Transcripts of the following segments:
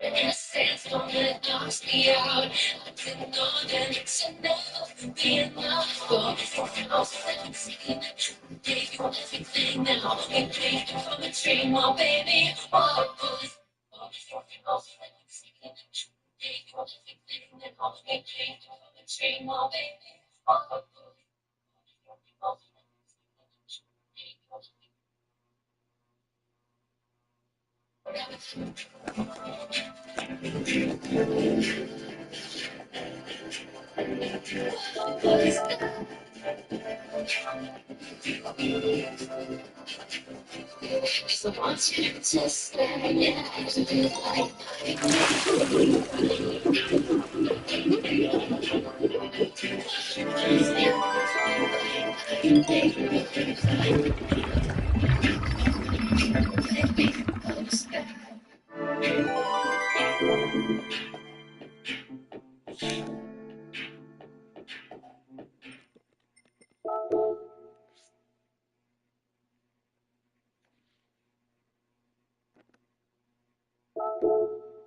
Innocence don't let dogs me out. I didn't know that it's enough. Be enough for 2017. Gave you everything now. We paid you from a dream, oh baby. Oh, good. Oh, 2017. Gave you everything now. We paid you from a dream, oh baby. Oh, good. So I want you to stay, yeah, to be like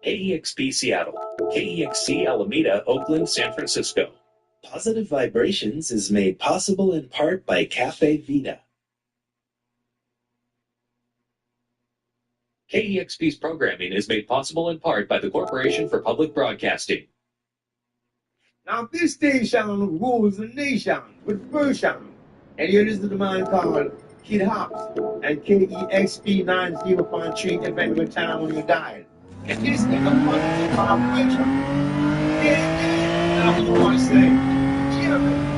KEXP Seattle, KEXC Alameda, Oakland, San Francisco. Positive Vibrations is made possible in part by Cafe Vita. KEXP's programming is made possible in part by the Corporation for Public Broadcasting. Now this station rules the nation with version. And here is the man called Kid Hops and KEXP 90.3 depending on time on your dial. And this is a positive vibration. Yeah, that's what I want to say. Cheers.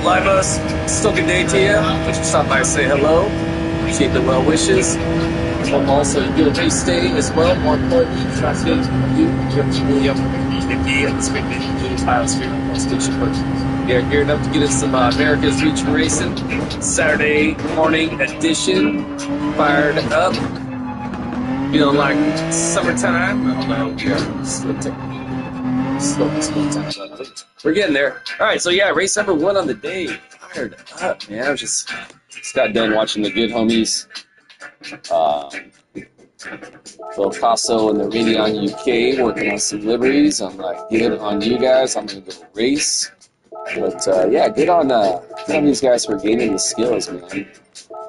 Live us, still good day to you. Just stop by and say hello. Appreciate the well wishes. Hope also a good race day as well. More importantly, trust you. William, Nikki, and this week the Pilots here on station. But we are geared up to get us some America's Region Racing Saturday morning edition. Fired up. Feeling like summertime. Although we are still taking we're getting there. All right, so yeah, race number 1 on the day. Fired up, man. I was just got done watching the good homies, Phil Costa and the Radeon UK working on some liveries. I'm like, good on you guys. I'm gonna go race. But yeah, good on these guys for gaining the skills, man.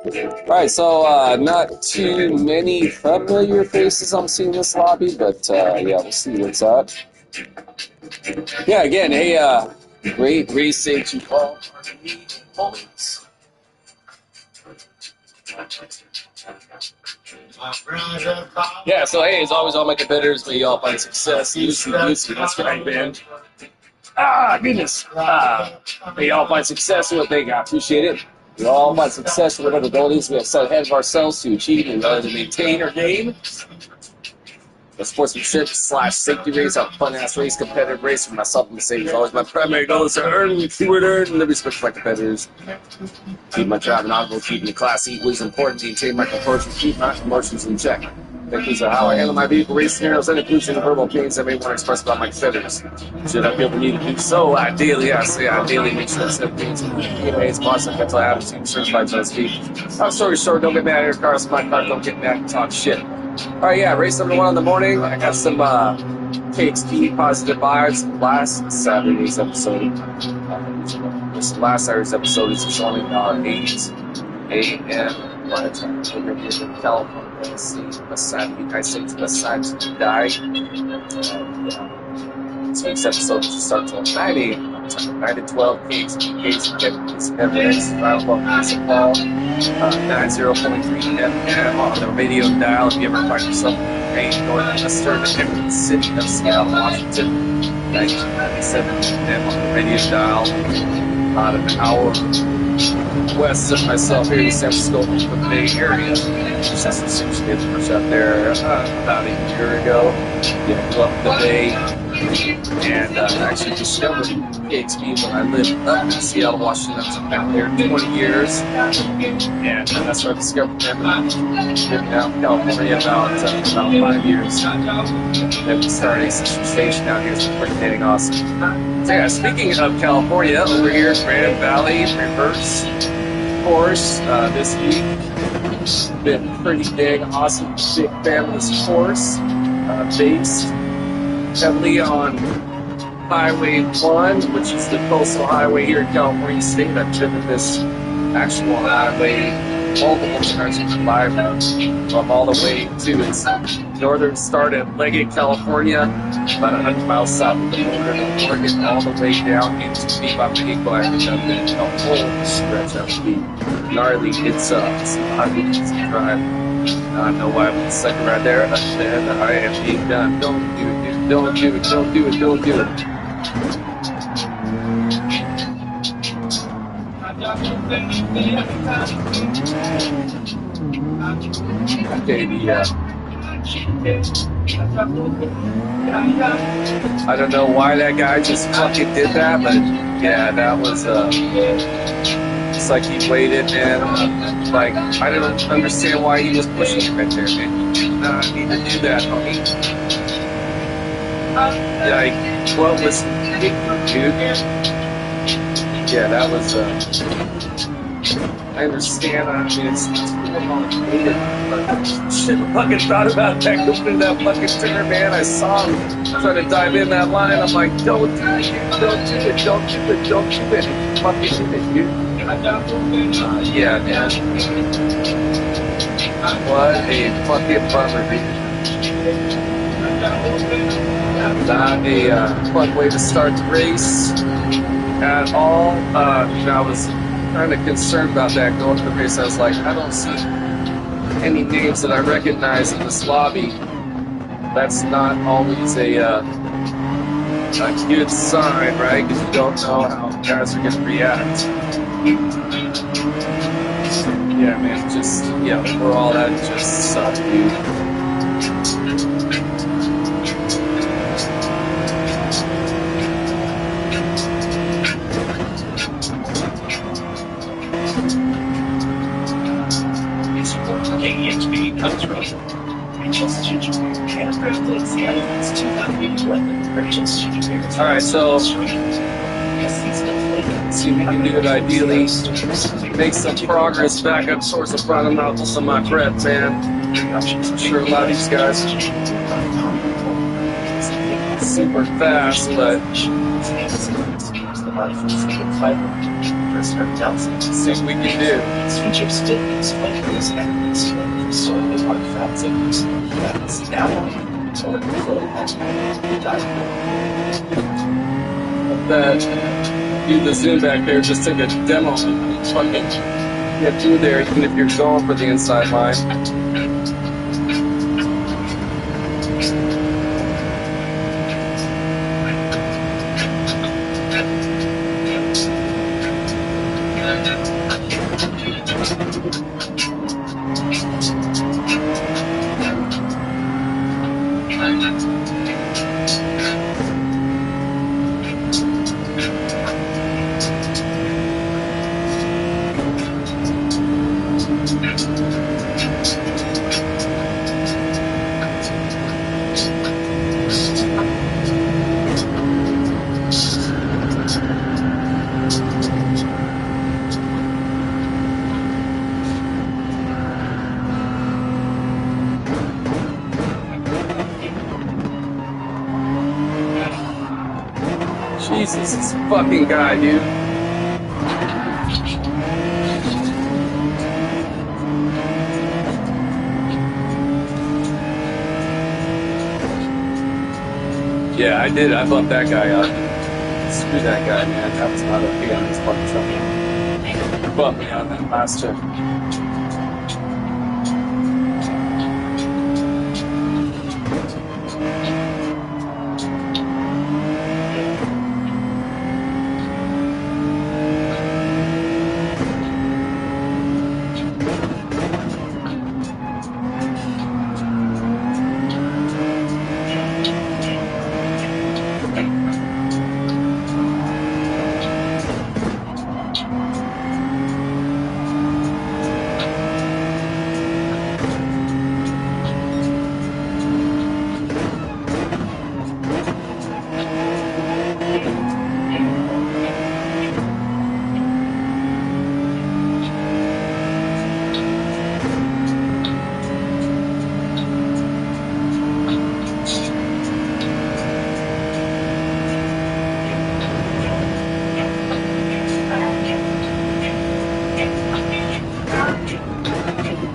All right, so not too many familiar faces I'm seeing in this lobby, but yeah, we'll see what's up. Yeah, again, hey, great racing to all homies. Yeah, so hey, as always, all my competitors, may you all find success. Lucy, that's right, man. Ah, goodness. May you all find success in what they got. Appreciate it. We all find success in whatever abilities we have set ahead of ourselves to achieve in order to maintain our game. The sportsmanship / safety race, a fun-ass race, competitive race for myself and the same is always my primary goal is to earn and the respect of my competitors. Keep my driving honorable, keep me classy. It was important to maintain my composure, keep my emotions in check. Thinking of how I handle my vehicle race scenarios and includes any verbal opinions I may want to express about my competitors. Should I feel the need to do so? Ideally, I say ideally, make sure that opinions include teammates, positive mental attitude, certified to speak. Long story short, don't get mad at your cars, my car, don't get mad and talk shit. Alright, yeah, race number 1 in the morning. I got some KXP positive vibes from last Saturday's episode. Last Saturday's episode is showing 8 a.m. by the time we're here in California. West side of the United States, west side to die. This week's episode starts at 9 a.m. 9 to 12, KXP, Evidence, St. Paul, 90.3 FM on the radio dial. If you ever find yourself in northwestern the city of Seattle, Washington, 1997 FM on the radio dial. About an hour west of myself here in San Francisco, the Bay Area. Just had some serious kids out there about a year ago. Yeah, grew up in the Bay. And actually discovered KXP when I lived up in Seattle, Washington. I've been there 20 years, and that's where I discovered them. I've been out in California about 5 years. Then we started a sister station out here, so pretty dang awesome. So yeah, speaking of California, over here in Grand Valley, reverse course this week. Been pretty dang awesome. Big fan of this course, based heavily on Highway 1, which is the coastal highway here in California State. I've driven this actual highway multiple times live from all the way to its northern start at Leggett, California, about 100 miles south of the border of Oregon, all the way down into Beaver Creek. I haven't done the whole stretch. That would be gnarly. It's some hundreds to drive. I don't know why I went second right there. Then I am being done. Don't do it, dude. Don't do it. Don't do it. Don't do it. Okay, I don't know why that guy just fucking did that, but yeah, that was it's like he waited, man. Like I don't understand why he was pushing it right there, man. You did not need to do that, homie. Like, what was he thinking, dude? Yeah, that was I understand. I mean, it's going on later, but shit, fucking thought about that going into that fucking turn, man. I saw him trying to dive in that line. I'm like, don't do it, dude. Don't do it. Don't do it. Don't do it. And he fucking did it, dude. Yeah, man. What a fucking bummer, dude. Not a fun way to start the race at all. I was kind of concerned about that going to the race. I was like, I don't see any names that I recognize in this lobby. That's not always a good sign, right? Because you don't know how guys are going to react. Yeah, man, just, yeah, overall, that just sucked, dude. KEXP comes from Rachel's Ginger Beer. Handcrafted the elements 2011 Rachel's Ginger Beer. Alright, so see if we can do it ideally. Make some progress back up towards the front. I'm not losing my breath, man. I'm sure a lot of these guys super fast, but see what we can do. That do the zoom back there, just take a demo and fucking get through there, even if you're going for the inside line. Jesus, this fucking guy, dude. Yeah, I did. I bumped that guy up. Screw that guy, man. That was not okay on his fucking truck. Bumped me on that last turn.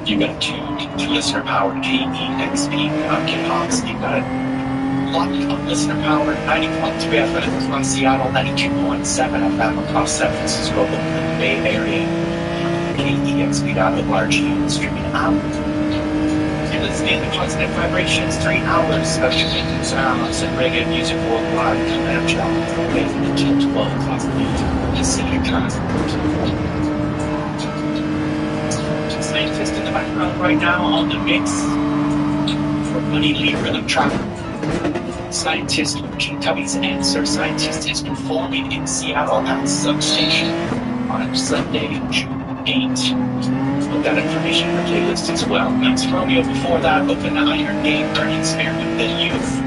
You got tuned to listener powered KEXP Kid Hops. You got it locked on listener powered 90.3 FM from Seattle, 92.7 FM across San Francisco, the Bay Area. KEXP.org streaming out. You're listening to Constant Vibrations, 3 hours of unique sounds and reggae music worldwide. I'm John from 8 until 12 across the Pacific time. Background right now on the mix for Money Lead Rhythm Track. Scientist Kentucky's Answer. Scientist is performing in Seattle at Substation on Sunday, June 8th. Put that information in the playlist as well. Max Romeo before that, Open Iron Gate, Burning Spear with the Youth.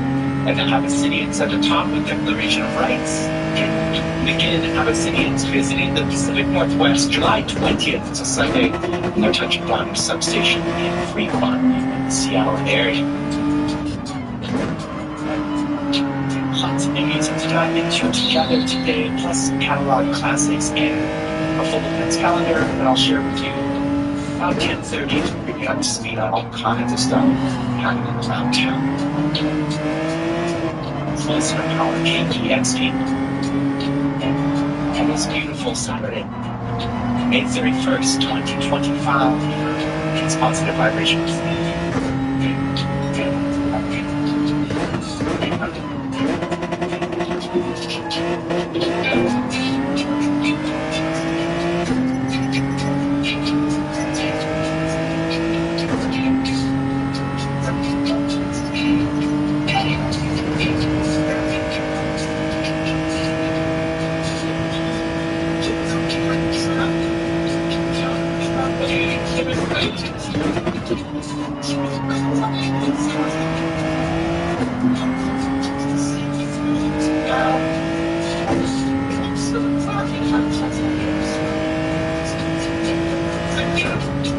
And then Abyssinians at the top with Declaration of Rights. And again, Abyssinians visiting the Pacific Northwest, July 20th. It's a Sunday, and they're touching down Substation in Fremont, in the Seattle area. Lots of new music to dive into together today, plus some catalog classics and a full events calendar that I'll share with you about 10:30 to bring you up to speed on all kinds of stuff happening around town. Listener Power KPXP on this beautiful Saturday, May 31st, 2025. It's Positive Vibrations.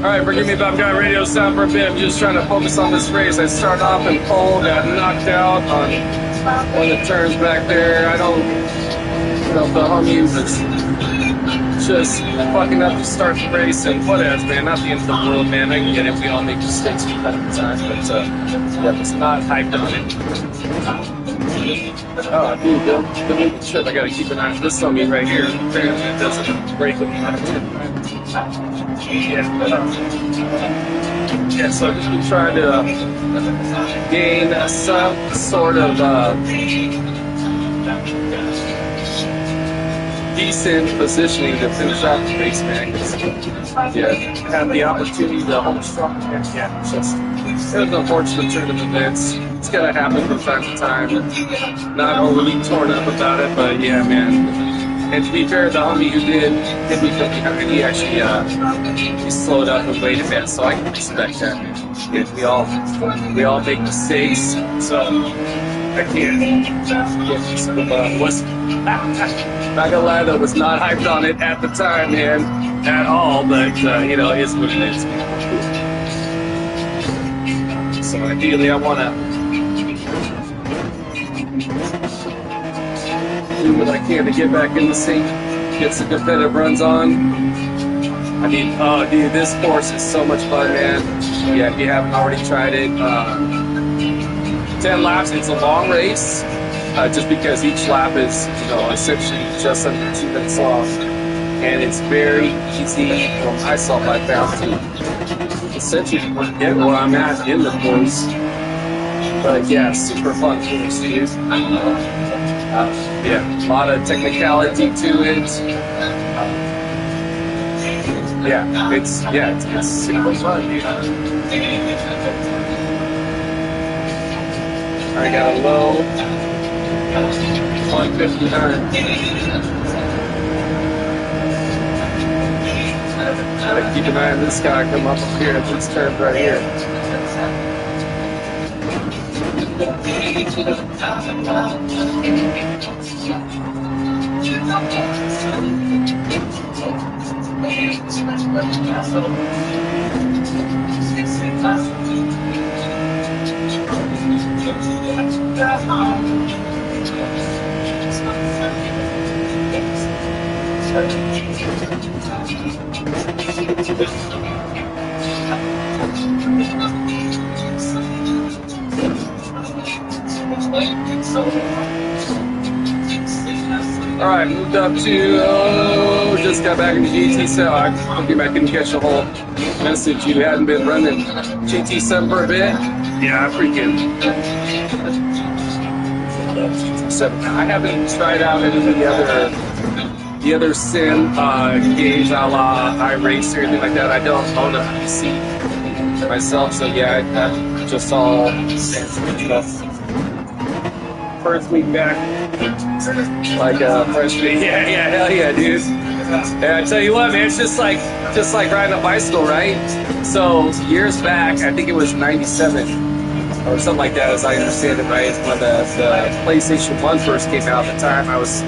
Alright, forgive me if I've got radio sound for a bit. I'm just trying to focus on this race. I started off in pole, got knocked out on one of the turns back there. I don't know if the homie was just fucking up to start the race and whatevs, man. Not the end of the world, man. I can get it. We all make mistakes from time to time, but yeah, it's not hyped on it. Oh, dude, don't make the trip. I gotta keep an eye on this homie right here. Apparently it doesn't break with me. Yeah, so I've just been trying to gain some sort of decent positioning to finish off the race, man. Yeah, have the opportunity to hold strong. Yeah, it's just an unfortunate turn of events. It's gonna happen from time to time. Not overly torn up about it, but yeah, man. And to be fair, the homie who did hit me from behind, he actually he slowed up and waited a bit, so I can respect that. Yeah, we all make mistakes, so I can't was not gonna lie though, was not hyped on it at the time, man, at all. But you know, it's what it is. So ideally, I wanna do what I can to get back in the sync, get some competitive runs on. I mean, oh dude, this course is so much fun, man. Yeah, if you haven't already tried it, 10 laps, it's a long race, just because each lap is, you know, essentially just under 2 minutes long. And it's very easy for myself, I found, to essentially forget where I'm at in the course. But yeah, super fun course, dude. Yeah, a lot of technicality to it. It's super fun, dude. I got a low 159. Gotta keep an eye on this guy come up here at this turn right here. Alright, moved up to, just got back into GT, so I hope I can catch a whole message. You hadn't been running GT7 for a bit? Yeah, I freaking love GT7. I haven't tried out any of the other sim games a la iRace or anything like that. I don't own a PC myself. So yeah, I just all stuff. First week back, like freshman. Yeah, hell yeah, dude. And I tell you what, man, it's just like riding a bicycle, right? So years back, I think it was '97 or something like that, as I understand it, right? When the PlayStation 1 first came out. At the time, I was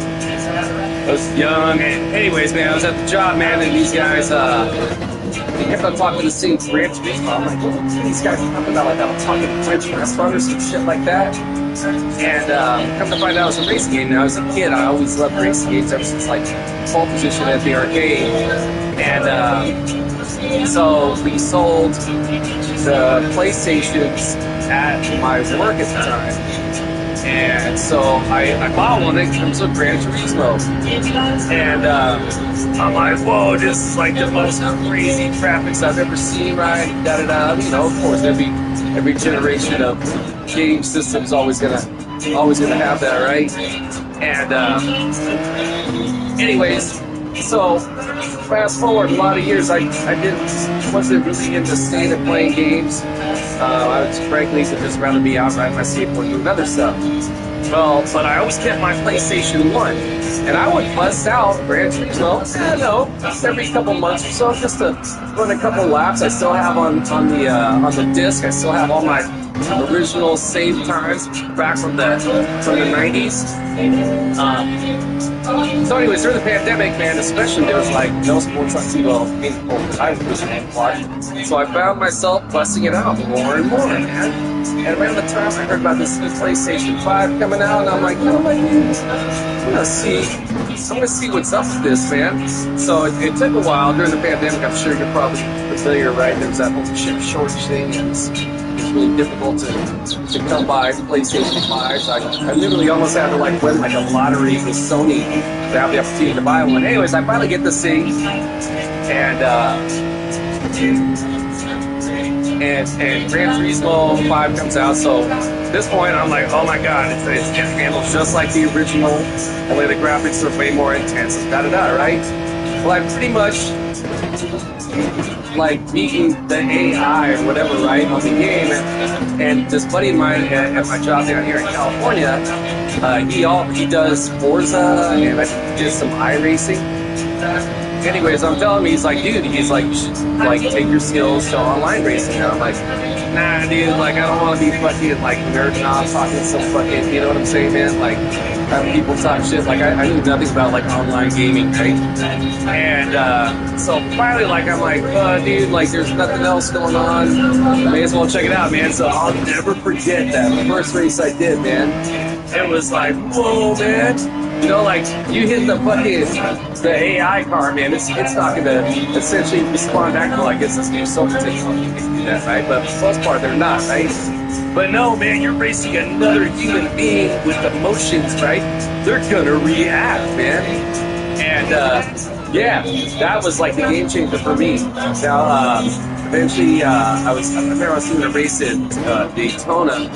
young. And anyways, man, I was at the job, man, and these guys, they kept on talking the same Gran Turismo. I'm like, what are these guys talking about? Like, I'm talking French restaurant or some shit like that. And come to find out, it was a racing game. Now, as a kid, I always loved racing games ever since like pole position at the arcade. And so we sold the PlayStations at my work at the time. And so I bought one that comes with Gran Turismo. And I'm like, whoa, this is like the most crazy graphics I've ever seen, right? Da-da-da. You know, of course, every generation of game system's always gonna have that, right? And anyways, so fast forward a lot of years, I wasn't really into staying and playing games. I was frankly would just rather be out riding my skateboard doing other stuff. Well, but I always kept my PlayStation 1, and I would bust out Gran Turismo, every couple months or so, just to run a couple laps. I still have on the disc. I still have all my original save times back from the 90s. So anyways, during the pandemic, man, especially, there was like no sports on TV that I was watching. So I found myself busting it out more and more, man. And around the time I heard about this new PlayStation 5 coming out, and I'm like, you know what, dude? I'm gonna see what's up with this, man. So it took a while during the pandemic. I'm sure you're probably familiar, right? There was that whole chip shortage thing, and it's really difficult to come by PlayStation 5s. I literally almost had to like win like a lottery with Sony to have the opportunity to buy one. Anyways, I finally get this thing, and Gran Turismo 5 comes out. So at this point, I'm like, oh my god, it's handled just like the original, only the graphics are way more intense. Da-da-da, right? Well, I pretty much like beating the AI or whatever, right, on the game. And this buddy of mine at my job down here in California, he does Forza, and I think he did some iRacing. Anyways, I'm telling him, he's like, dude, you should like take your skills to online racing. And I'm like, nah, dude, like I don't want to be fucking like nerding off talking some fucking, you know what I'm saying, man? Like having people talk shit. Like I knew nothing about like online gaming, right? And so finally, like I'm like, dude, like there's nothing else going on. May as well check it out, man. So I'll never forget that first race I did, man. It was like, whoa, man. You know, like you hit the AI car, man. It's not gonna essentially respond back to like it's this new social technology. You can do that, right? But for the most part, they're not, right? But no, man, you're racing another human being with emotions, right? They're gonna react, man. And yeah, that was like the game changer for me. Now, eventually, I remember I was doing a race in Daytona.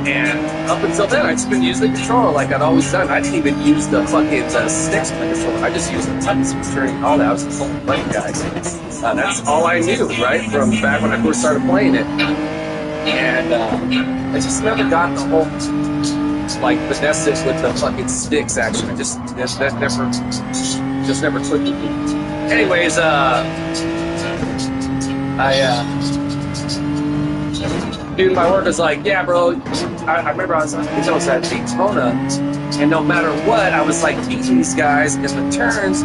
And up until then, I'd just been using the controller like I'd always done. I didn't even use the fucking sticks for the controller. I just used the buttons for turning and all that. I was a full button guy. That's all I knew, right, from back when I first started playing it. And I just never got the whole, like, finesse it with the fucking sticks, actually. That never clicked with me. Anyways, dude, my work was like, yeah, bro. I remember I was at Daytona, and no matter what, I was like beating these guys in the turns,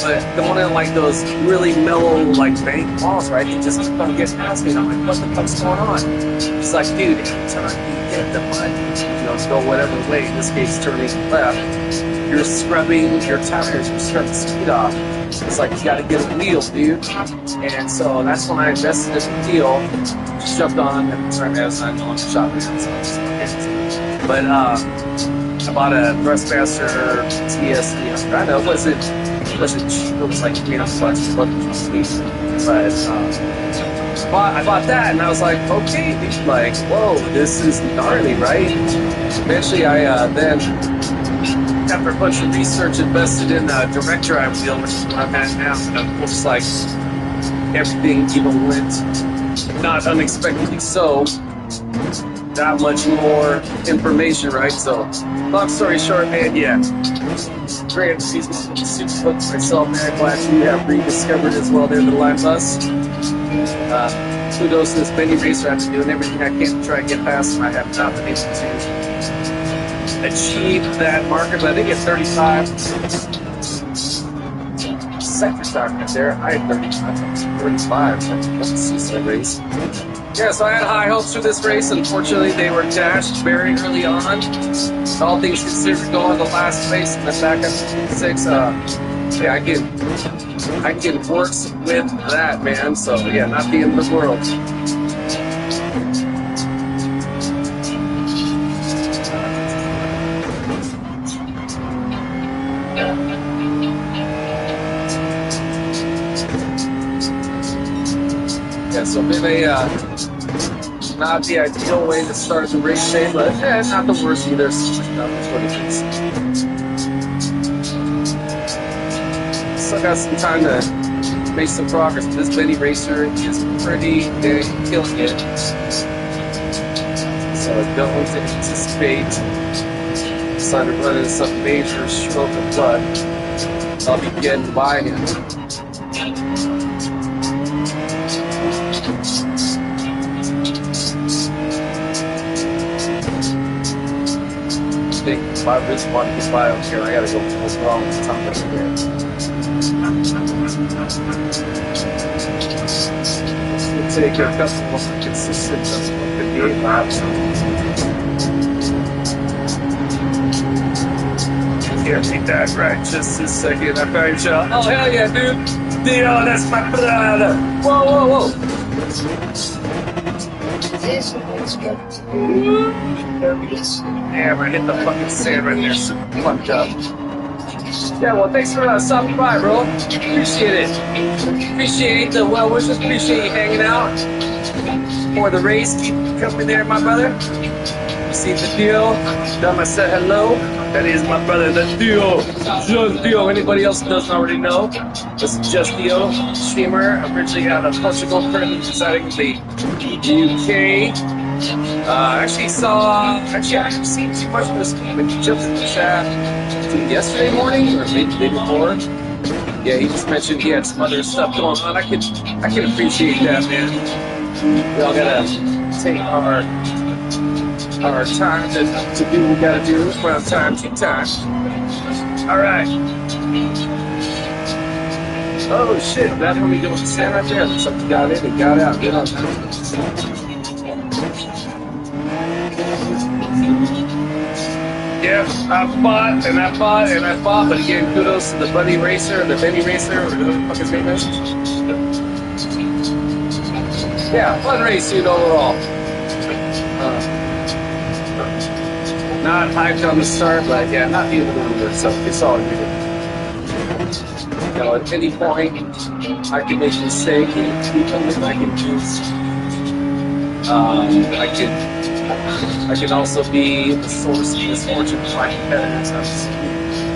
but going in like those really mellow, like bank balls, right? They just kept on getting past me, and I'm like, what the fuck's going on? It's like, dude, every time you hit the button, to go whatever way, in this case turning left, you're scrubbing your tires, you're scrubbing speed off. It's like you gotta get a wheel, dude. And so that's when I invested in the wheel. Just jumped on, and sorry, I was not going to shop it. But I bought a Thrustmaster TS300. I know it wasn't cheap. It was like $300 but I bought that, and I was like, okay, dude, like, whoa, this is gnarly, right? Eventually, I then, after a bunch of research, invested in a direct drive wheel, which is what I'm at now. And of course, like everything even went not unexpectedly so. Not much more information, right? So, long story short, man, yeah. Great season, super hooked myself, man. Glad you have rediscovered as well there the Lime Bus. Kudos to this mini racer. I've been doing everything I can to try and get past him. I have not been able to achieve that marker, but I think it's 35 sector time right there. I had 35. Let's see some race. Yeah, so I had high hopes for this race. Unfortunately, they were dashed very early on. All things considered, going the last place and then back up to 6. Yeah, I can work with that, man. So yeah, not the end of the world. Yeah, so been a not the ideal way to start the race day, but not the worst either. So, that's what it is. Still got some time to make some progress. This mini racer is pretty dang killing it. So I don't anticipate decided to run into some major stroke of blood. I'll be getting by him. If I really want to get by up here, I gotta go full wrong with time over here. It's take a couple of consistent 58 laps. Here, take that right just a second. I found you. Oh, hell yeah, dude. Dio, that's my brother. Whoa, whoa, whoa. Damn, I hit the fucking sand right there. Super fucked up. Yeah, well, thanks for stopping by, bro. Appreciate it. Appreciate the well wishes. Appreciate you hanging out for the race. Keep coming there, my brother. You see the deal? Dama said hello. That is my brother, the Dio. Just Dio. Anybody else doesn't already know, this is Just Dio, streamer, originally out of Portugal, currently residing in the UK. I haven't seen too much of this game, but he jumped in the chat yesterday morning, or maybe the day before. Yeah, he just mentioned he had some other stuff going on. I can appreciate that, man. We all gotta take our time to do what we gotta do from time to time. Alright. Oh shit, that when we go to stand right there. Something got in and got out. Get on that. Yeah, I fought and I fought and I fought, but again, kudos to the buddy racer, the Benny racer, or whatever the fuck his name is. Yeah, fun race, dude, overall. Not hyped on the start, but yeah, not the end of the world, so it's all good. You know, at any point, I can make a mistake, and I can choose. I can also be the source of misfortune for my competitors.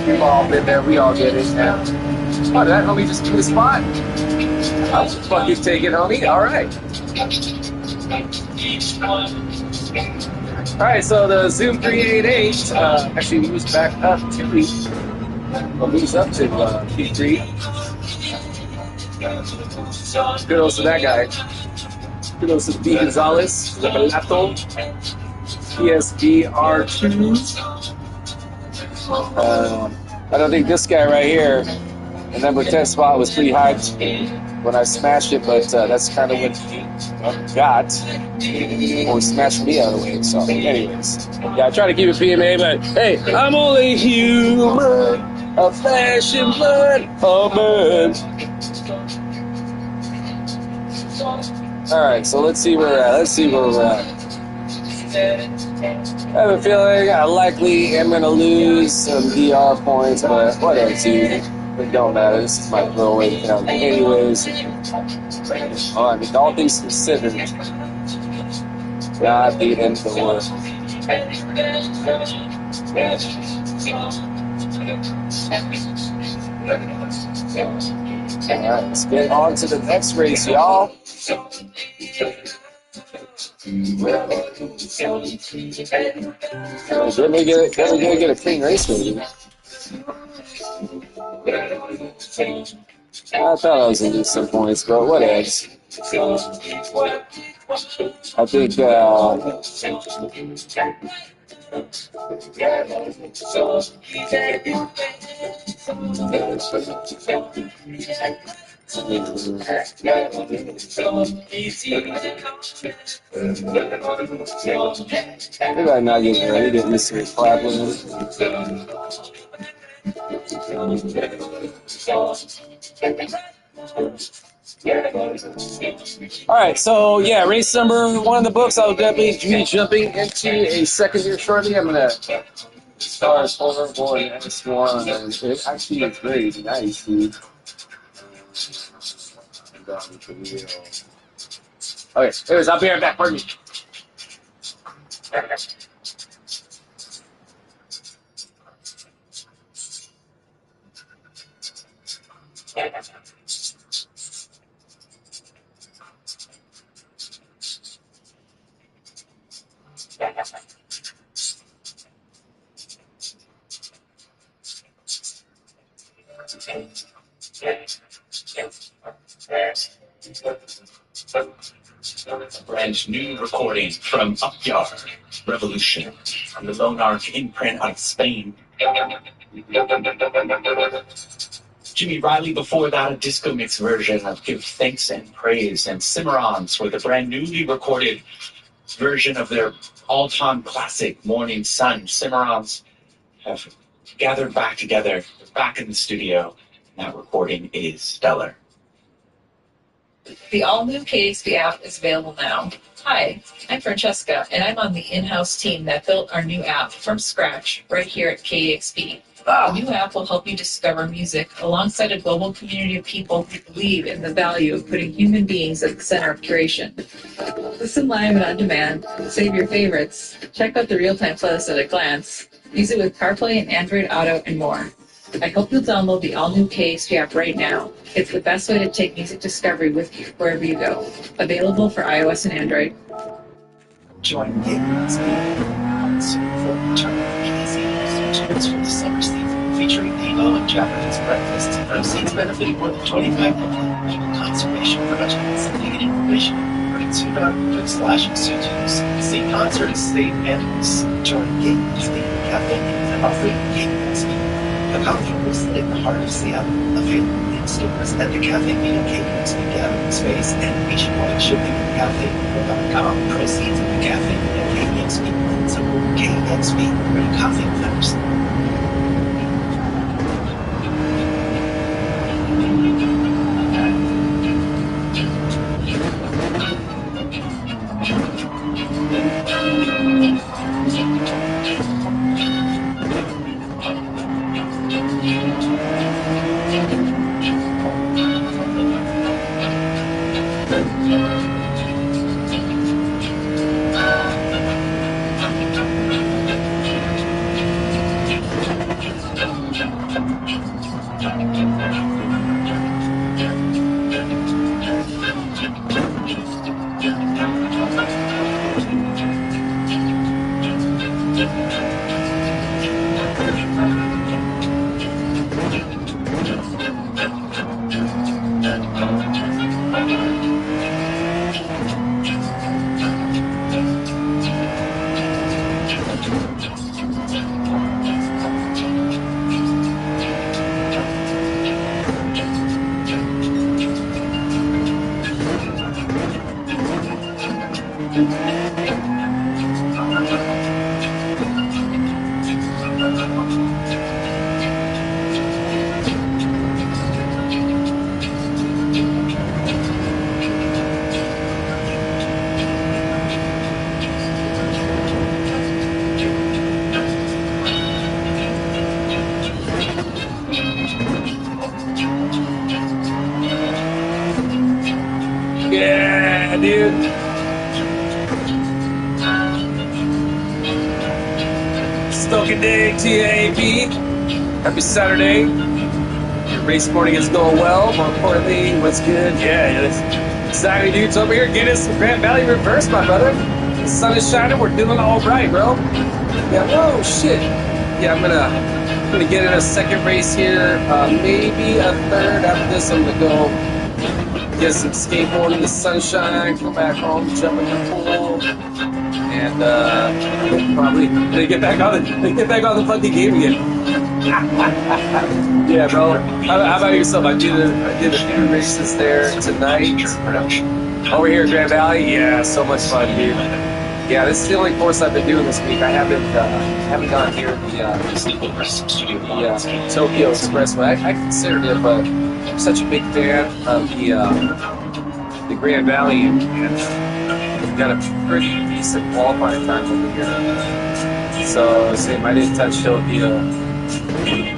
We've all been there, we all get it. Yeah. Oh, did that homie just give me the spot? I'll fucking take it, homie. Alright. Alright, so the Zoom 388 actually moves back up to moves up to P3. Kudos to that guy. Kudos to D. Gonzalez, the Balato, PSBR2. I don't think this guy right here, the number 10 spot, was pretty hyped when I smashed it, but that's kind of what he got or smashed me out of the way. So, anyways, yeah, I try to keep it PMA, but hey, I'm only human, a flesh and blood, oh man. All right, so let's see where we're at. I have a feeling I likely am going to lose some DR points, but whatever, dude. It don't matter. This is my throwaway count anyways. Oh, I mean, all things considered, not the end of the world. Alright, let's get on to the next race, y'all. Didn't we get a clean race maybe? I thought I was going to lose some points, but what else? I think, maybe I'm not getting ready to miss a clap with him. All right, so yeah, race number 1 in the books. I'll definitely be jumping into a second here shortly. I'm gonna start horrible in S1, and it actually is very nice, dude. Okay, anyways, I'll be right back. Pardon me. Brand new recording from Upyard Revolution from the Lone Arc imprint out of Spain. Jimmy Riley before that, a disco mix version of Give Thanks and Praise, and Cimarrons with a brand newly recorded version of their all-time classic Morning Sun. Cimarrons have gathered back together, back in the studio, and that recording is stellar. The all-new KXP app is available now. Hi, I'm Francesca, and I'm on the in-house team that built our new app from scratch right here at KXP. The new app will help you discover music alongside a global community of people who believe in the value of putting human beings at the center of curation. Listen live and on demand, save your favorites, check out the real-time playlist at a glance, use it with CarPlay and Android Auto, and more. I hope you'll download the all-new KXP app right now. It's the best way to take music discovery with you wherever you go. Available for iOS and Android. Join KXP on for easy usage for the summer season, featuring Devo and Japanese breakfast. Proceeds benefiting more than 25 people conservation projects. Leading information at YouTube.com/studios. See concerts, save animals. Join KXP Cafe and offering KXP. A coffee roasted in the heart of Seattle, available in stores at the Cafe Meeting KXP Gathering Space and nationwide shipping at cafe.com. Proceeds of the Cafe Meeting KXP and support KXP, where coffee matters. Yeah, dude. Stoking day, TAP. Happy Saturday. Your race morning is going well. More importantly, what's good? Yeah, Exactly, dude. So over here, get us some Grand Valley reverse, my brother. The sun is shining. We're doing all right, bro. Yeah. Whoa, shit. Yeah, I'm gonna get in a second race here. Maybe a third. After this, I'm gonna go get some skateboard in the sunshine. Come back home, jump in the pool, and probably get back on the fucking game again. Yeah, bro. How about yourself? I did a few races there tonight. Over here at Grand Valley, yeah, so much fun, dude. Yeah, this is the only course I've been doing this week. I haven't gone here the Tokyo Expressway. I considered it, but I'm such a big fan of the Grand Valley, and got a pretty decent qualifying time over here. So same, I didn't touch Tokyo.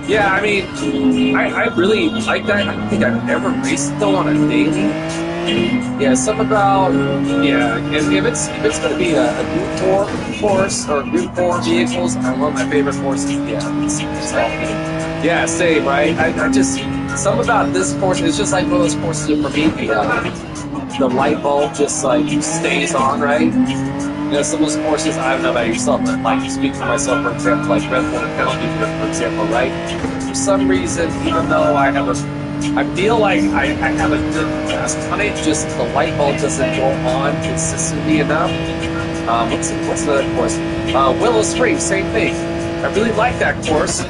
Yeah, I mean, I really like that. I don't think I've ever raced though on a daily. Yeah, something about if it's going to be a Group 4 course or Group 4 vehicles, one of my favorite courses. Yeah, same, right? I just something about this course. It's just like one of those courses for me. The light bulb just like stays on, right? You know, some of those courses, I don't know about yourself, but like to speak for myself, for example, like Red Bull Penalty, for example, right? For some reason, even though I feel like I have a good fast tonnage, just the light bulb doesn't go on consistently enough. What's another course? Willow Springs, same thing. I really like that course,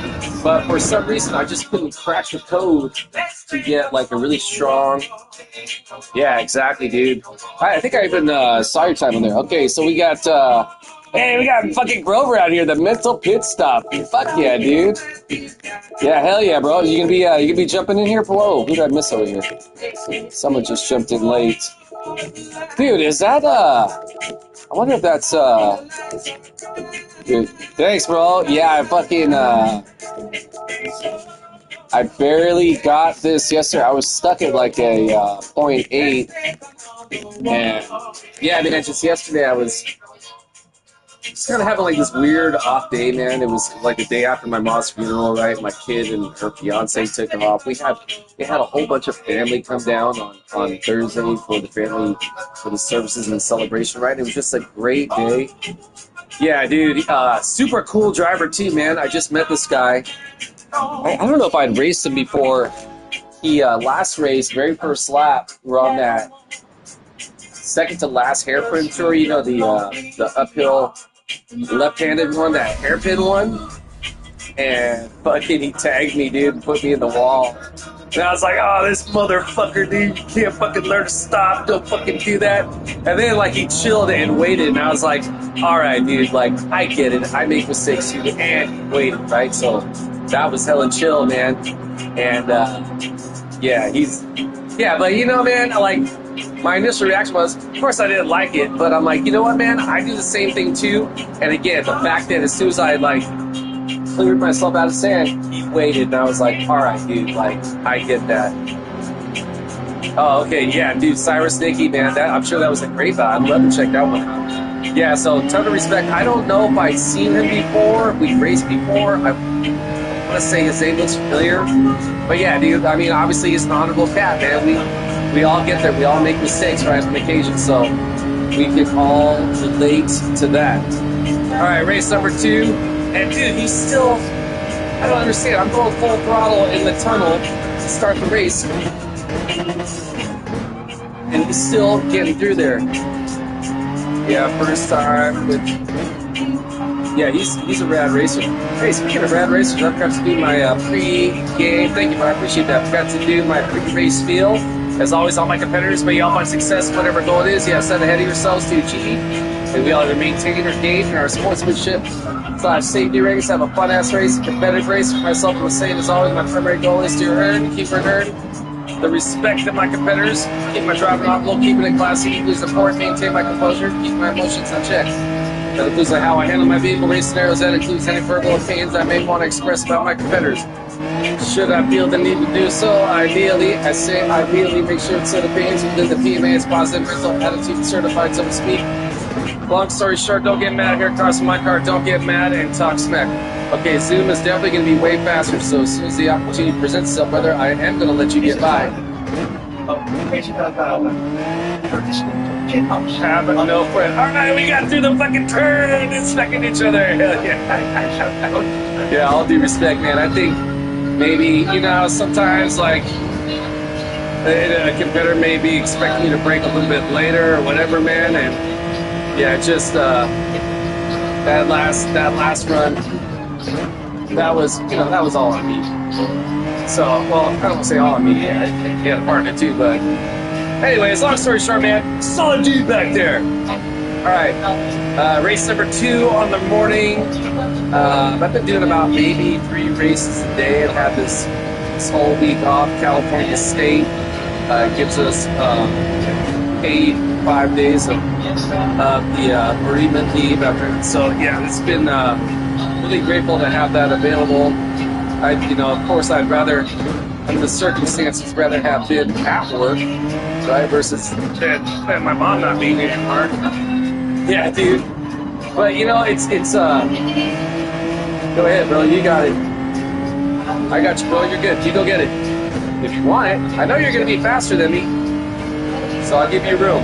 but for some reason I just couldn't crack the code to get like a really strong. Yeah, exactly, dude. I think I even saw your time on there. Okay, so we got hey, we got fucking Grover out here, the mental pit stop. Fuck yeah, dude. Yeah, hell yeah, bro. You gonna be jumping in here? Whoa, who did I miss over here? Someone just jumped in late. Dude, is that I wonder if that's dude, thanks, bro. Yeah, I fucking I barely got this yesterday. I was stuck at like a 0.8, and yeah, I mean, just yesterday I was just kind of having like this weird off day, man. It was like the day after my mom's funeral, right? My kid and her fiance took off. We had a whole bunch of family come down on Thursday for the services and the celebration, right? It was just a great day. Yeah, dude, super cool driver too, man. I just met this guy. I don't know if I'd raced him before. He last race, very first lap, we're on that second to last hairpin tour. You know, the uphill left-handed one, that hairpin one. And fucking he tagged me, dude, and put me in the wall. And I was like, oh, this motherfucker, dude, you can't fucking learn to stop. Don't fucking do that. And then, like, he chilled and waited. And I was like, all right, dude, like, I get it. I make mistakes too. And he waited, right? So that was hella chill, man. And, but you know, man, like, my initial reaction was, of course I didn't like it. But I'm like, you know what, man? I do the same thing too. And again, the fact that as soon as I, like, cleared myself out of sand, he waited, and I was like, all right, dude, like, I get that. Oh, okay, yeah, dude, Cyrus Nicky, man, I'm sure that was a great vibe. I'd love to check that one out. Yeah, so, ton of respect. I don't know if I'd seen him before, we raced before. I want to say his name looks familiar. But yeah, dude, I mean, obviously he's an honorable cat, man. We all get there. We all make mistakes, right, on occasion, so we can all relate to that. All right, race number 2. And dude, he's still, I don't understand. I'm going full throttle in the tunnel to start the race. And he's still getting through there. Yeah, first time with, yeah, he's a rad racer. Hey, speaking of rad racers, I forgot to do my pre-game, thank you, man, I appreciate that. I forgot to do my pre-race spiel. As always, all my competitors, may you all find success, whatever goal it is. Yeah, set ahead of yourselves to achieve. And we all either maintain or gain in our sportsmanship / safety race, have a fun-ass race, a competitive race. For myself, I was saying, as always, my primary goal is to keep earning the respect of my competitors, keep my driving envelope, keeping it classy, equally as important, maintain my composure, keep my emotions in check. That includes how I handle my vehicle race scenarios. That includes any verbal opinions I may want to express about my competitors. Should I feel the need to do so, ideally make sure it's opinions within the PMA's positive mental attitude certified, so to speak. Long story short, don't get mad here across my car, don't get mad and talk smack. Okay, Zoom is definitely going to be way faster, so as soon as the opportunity presents itself, brother, I am going to let you get by. No friend. All right, we got through the fucking turn. It's smacking each other. Hell yeah. Yeah, all due respect, man. I think maybe, sometimes like a competitor may be expecting you to break a little bit later or whatever, man. And yeah, just that last run, that was all on me. So, well, I don't want to say all on me. Yeah, he had a part in it too, but anyways, long story short, man, solid dude back there. All right, race number 2 on the morning. I've been doing about maybe 3 races a day. I've had this whole week off. California State gives us paid 5 days of the bereavement leave. So yeah, it's been really grateful to have that available. Of course, I'd rather, under the circumstances, rather have been at work, right, versus my mom not being here anymore. Yeah, dude. But it's go ahead, bro. You got it. I got you, bro. You're good. You go get it if you want it. I know you're gonna be faster than me, so I'll give you room.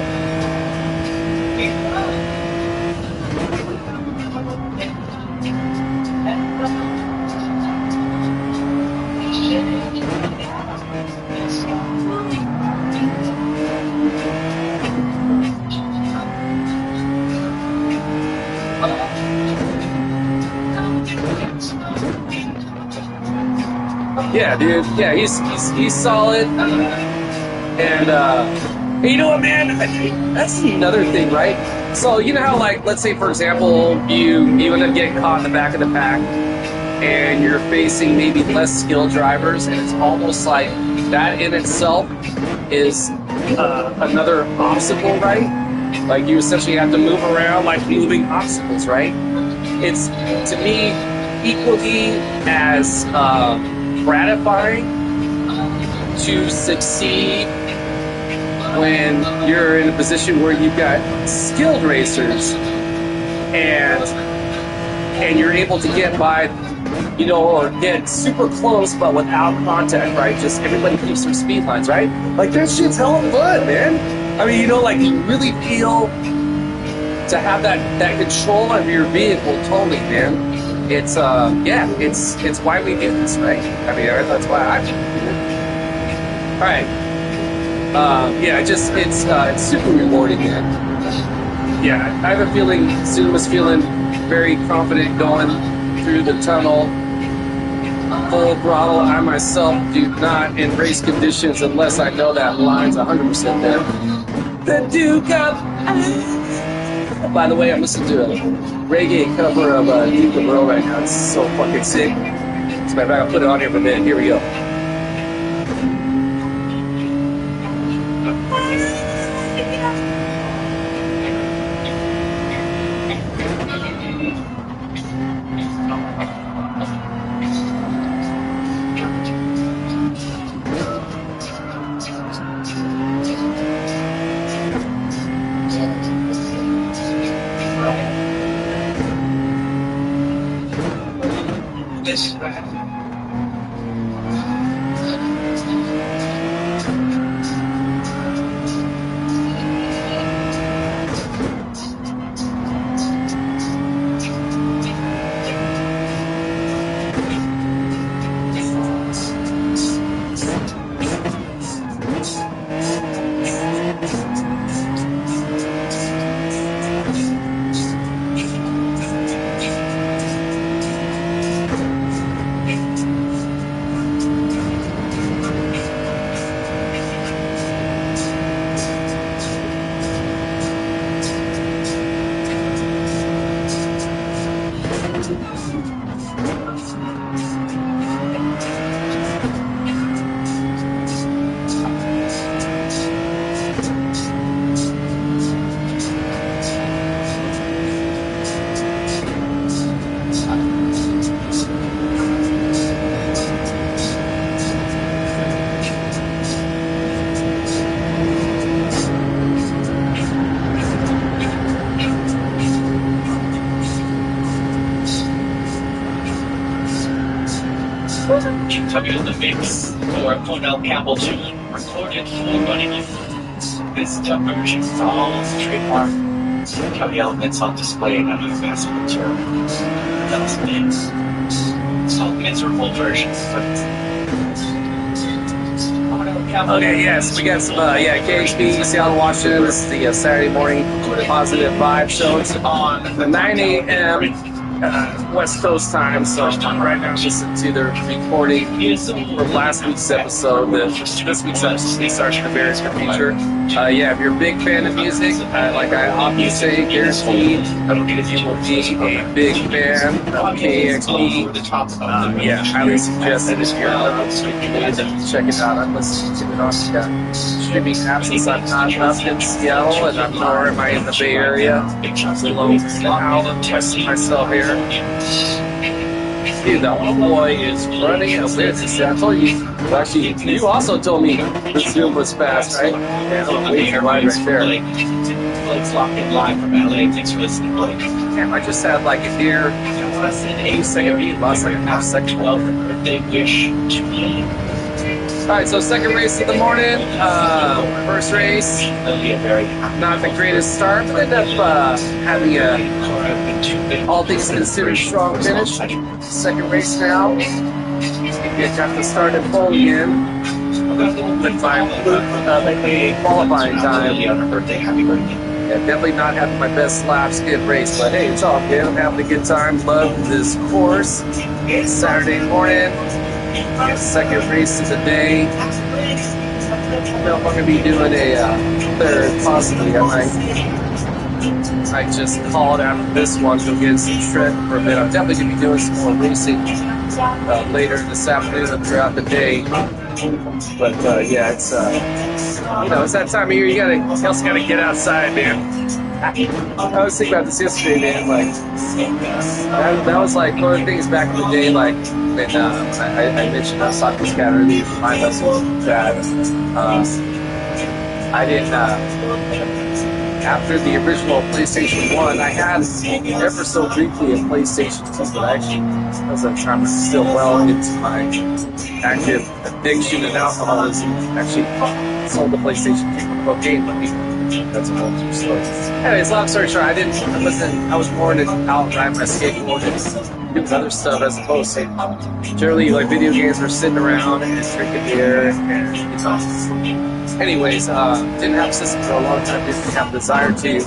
Yeah, dude. Yeah, he's solid. And you know what, man? That's another thing, right? So you know how, like, let's say for example, you end up getting caught in the back of the pack, and you're facing maybe less skilled drivers, and it's almost like that in itself is another obstacle, right? Like you essentially have to move around like moving obstacles, right? It's, to me, equally as gratifying to succeed when you're in a position where you've got skilled racers and you're able to get by, or get super close but without contact, right? Just everybody keeps their speed lines, right? Like that shit's hella fun, man. I mean, like you really feel to have that control of your vehicle totally, man. It's it's why we do this, right? I mean, that's why I do it. All right. It's super rewarding, man. Yeah, I have a feeling Zoom was feeling very confident going through the tunnel. Full throttle. I myself do not in race conditions unless I know that line's 100% there. The Duke of... By the way, I'm listening to a reggae cover of Duke of Row right now. It's so fucking sick. As a matter of fact, I'll put it on here for a minute. Here we go. Kentucky in the mix for Cornell Campbell tune. recorded for Bunny Leader. This version follows trademark Cubby elements on display and other fast material. That's mix. It's called miserable versions. Okay, yes, we got some, KHB, Seattle, Washington. This is the Saturday morning positive vibe show. It's on the 9 a.m. West Coast time, so right now listening to the recording from last week's episode. This week's episode starts the Bears for Future. If you're a big fan of music, like I often say, guaranteed, if you will be a big fan of KXP, highly suggest it if you're check it out. I'm listening to it on streaming apps since I'm not up in Seattle, and I'm nor am I in the Bay Area. I'm alone now, testing myself here. Dude, the homeboy is running a business. I told you. Well, actually, you also told me the Zoom was fast, right? Yeah, I'm waiting your line right there. Blake's locked in live from LA. Thanks for listening, Blake. Damn, I just had like a near 8-second beat, lost like a half second. Welcome, birthday wish to me. Alright, so second race of the morning, first race, not the greatest start, but ended up having a, all things considered, strong finish. Second race now, got the start at pole again, with my qualifying time. Yeah, definitely not having my best laps good race, but hey, it's all good. I'm having a good time. Love this course. It's Saturday morning. Second race of the day. I don't know if I'm going to be doing a third, possibly. I might just call it after this one, go get some shred for a bit. I'm definitely going to be doing some more racing later this afternoon and throughout the day. But it's it's that time of year. You also gotta get outside, man. I was thinking about this yesterday, man. Like that was like one of the things back in the day. Like when I mentioned I was talking to this guy earlier, my vessel that I didn't. After the original PlayStation 1, I had ever so briefly a PlayStation 2, but actually, as I'm trying to still well into my active addiction and alcoholism, actually sold the PlayStation 2 for cocaine money. That's a whole other story. Anyways, long story short, I was born to out ride my skateboard and do other stuff as opposed to generally like video games were sitting around and drinking beer and anyways, didn't have a system for a long time, didn't have the desire to.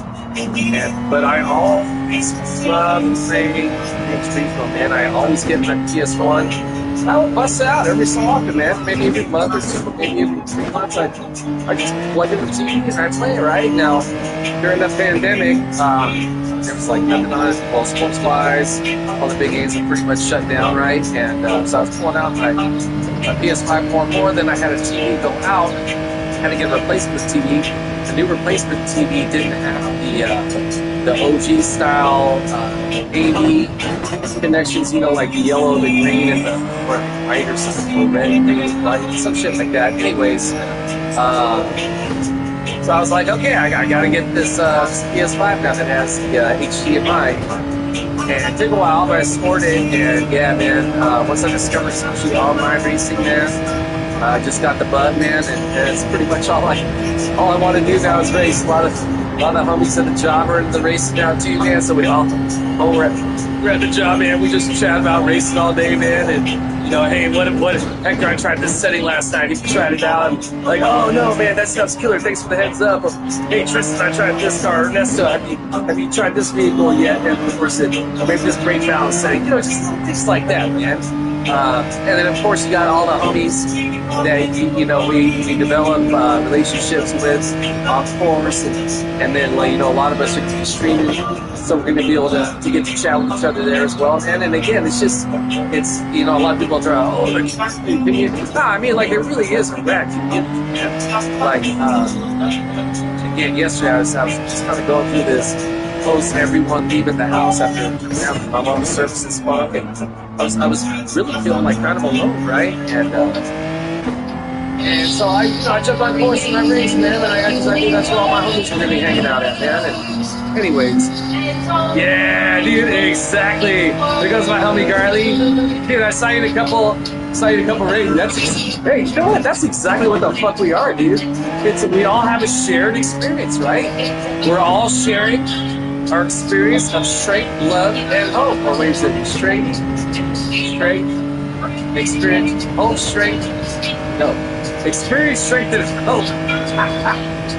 But I always loved playing Streetfield, man. I always get my PS1. I would bust it out every so often, man. Maybe every month or two, maybe every 3 months. I just plug in the TV and I play it, right? Now, during the pandemic, there was like nothing on it. Well, sports-wise, all the big games were pretty much shut down, right? And so I was pulling out my PS5 more than I had a TV go out. Had to get a replacement TV. The new replacement TV didn't have the OG style AV connections, like the yellow, the green, and the white or something, or red, green, white, some shit like that. Anyways, so I was like, okay, I gotta get this PS5 now that has the HDMI. And it took a while, but I scored it, and yeah, man, once I discovered especially online racing, man, I just got the bug, man, and it's pretty much all I want to do now is race. A lot of homies at the job are in the race now too, man. So we're at the job, man. We just chat about racing all day, man. And hey, what Hector? I tried this setting last night. He tried it out. I'm like, oh no, man, that stuff's killer. Thanks for the heads up. Or, hey, Tristan, I tried this car. Ernesto, have you tried this vehicle yet? And of course, maybe this brake balance setting. Just things like that, man. And then of course you got all the homies that we develop relationships with off course, and then a lot of us are going to be streaming, so we're going to be able to get to chat with each other there as well. And again, it's a lot of people throw out, I mean, like it really is a rad community. Like again, yesterday I was just kind of going through this. Close to everyone leaving the house after my mom's services funk, and I was really feeling like kind of alone, right? And And so I jumped on course and I raced, man, and I knew that's where all my homies were gonna be hanging out at, man. And anyways, yeah, dude, exactly. There goes my homie Garley. Dude, I saw you in a couple races. Hey, you know what? That's exactly what the fuck we are, dude. We all have a shared experience, right? We're all sharing our experience of strength, love, and hope. Or wait a second, strength, experience, hope, strength. No, experience, strength, and hope.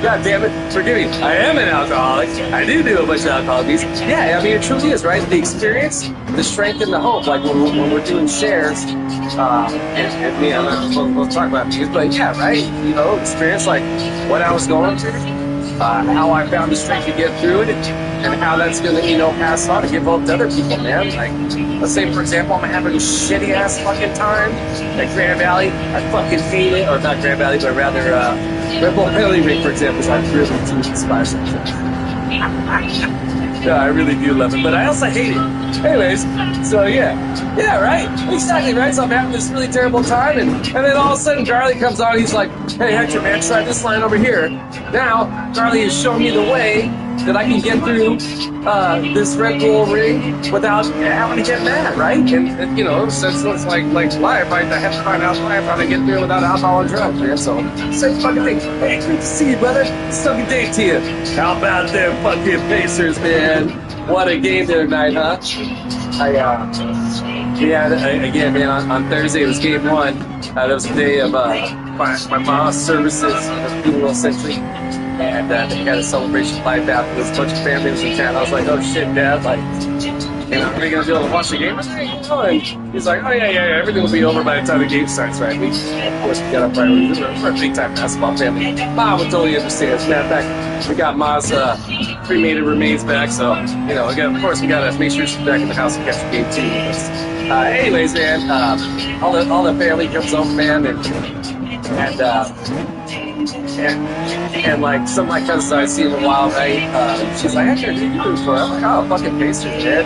God damn it, forgive me. I am an alcoholic. I do a bunch of alcohol abuse. Yeah, I mean, it truly is, right? The experience, the strength, and the hope. Like when we're doing shares, and me, I'm not we'll talk about these, but yeah, right? You know, experience like what I was going through, how I found the strength to get through it, and how that's going to, pass on and give hope to other people, man. Like, let's say, for example, I'm having a shitty-ass fucking time at Grand Valley. I fucking hate it. Or not Grand Valley, but rather Red Bull Penalty Ring, for example. I really do despise it. No, I really do love it, but I also hate it. Anyways, so yeah, right? Exactly, right? So I'm having this really terrible time, and then all of a sudden, Garley comes on, he's like, hey, Hector, man, try this line over here. Now, Garley is showing me the way that I can get through this Red Bull ring without having to get mad, right? And since it's like life, I have to find out life how to get through without alcohol and drugs, man. So, same fucking thing. Hey, great to see you, brother. Suck a day to you. How about them fucking Pacers, man? What a game there tonight, huh? Again, man, on Thursday, it was game one. That was the day of my mom's services, funeral essentially. And they had a celebration live afterwards. A bunch of family was in town. I was like, oh shit, Dad, like, are we going to be able to watch the game? And he's like, oh yeah, everything will be over by the time the game starts, right? Of course, we got our priorities. We're a big-time basketball family. Mom would totally understand. As a matter of fact, we got Ma's cremated remains back, so, we got to make sure she's back in the house and catch the game too. Anyways, man, all the family comes over, man, and like some of my cousins I see in a while, right? She's like, Hector, who you root for? I'm like, oh, fucking Pacers, man.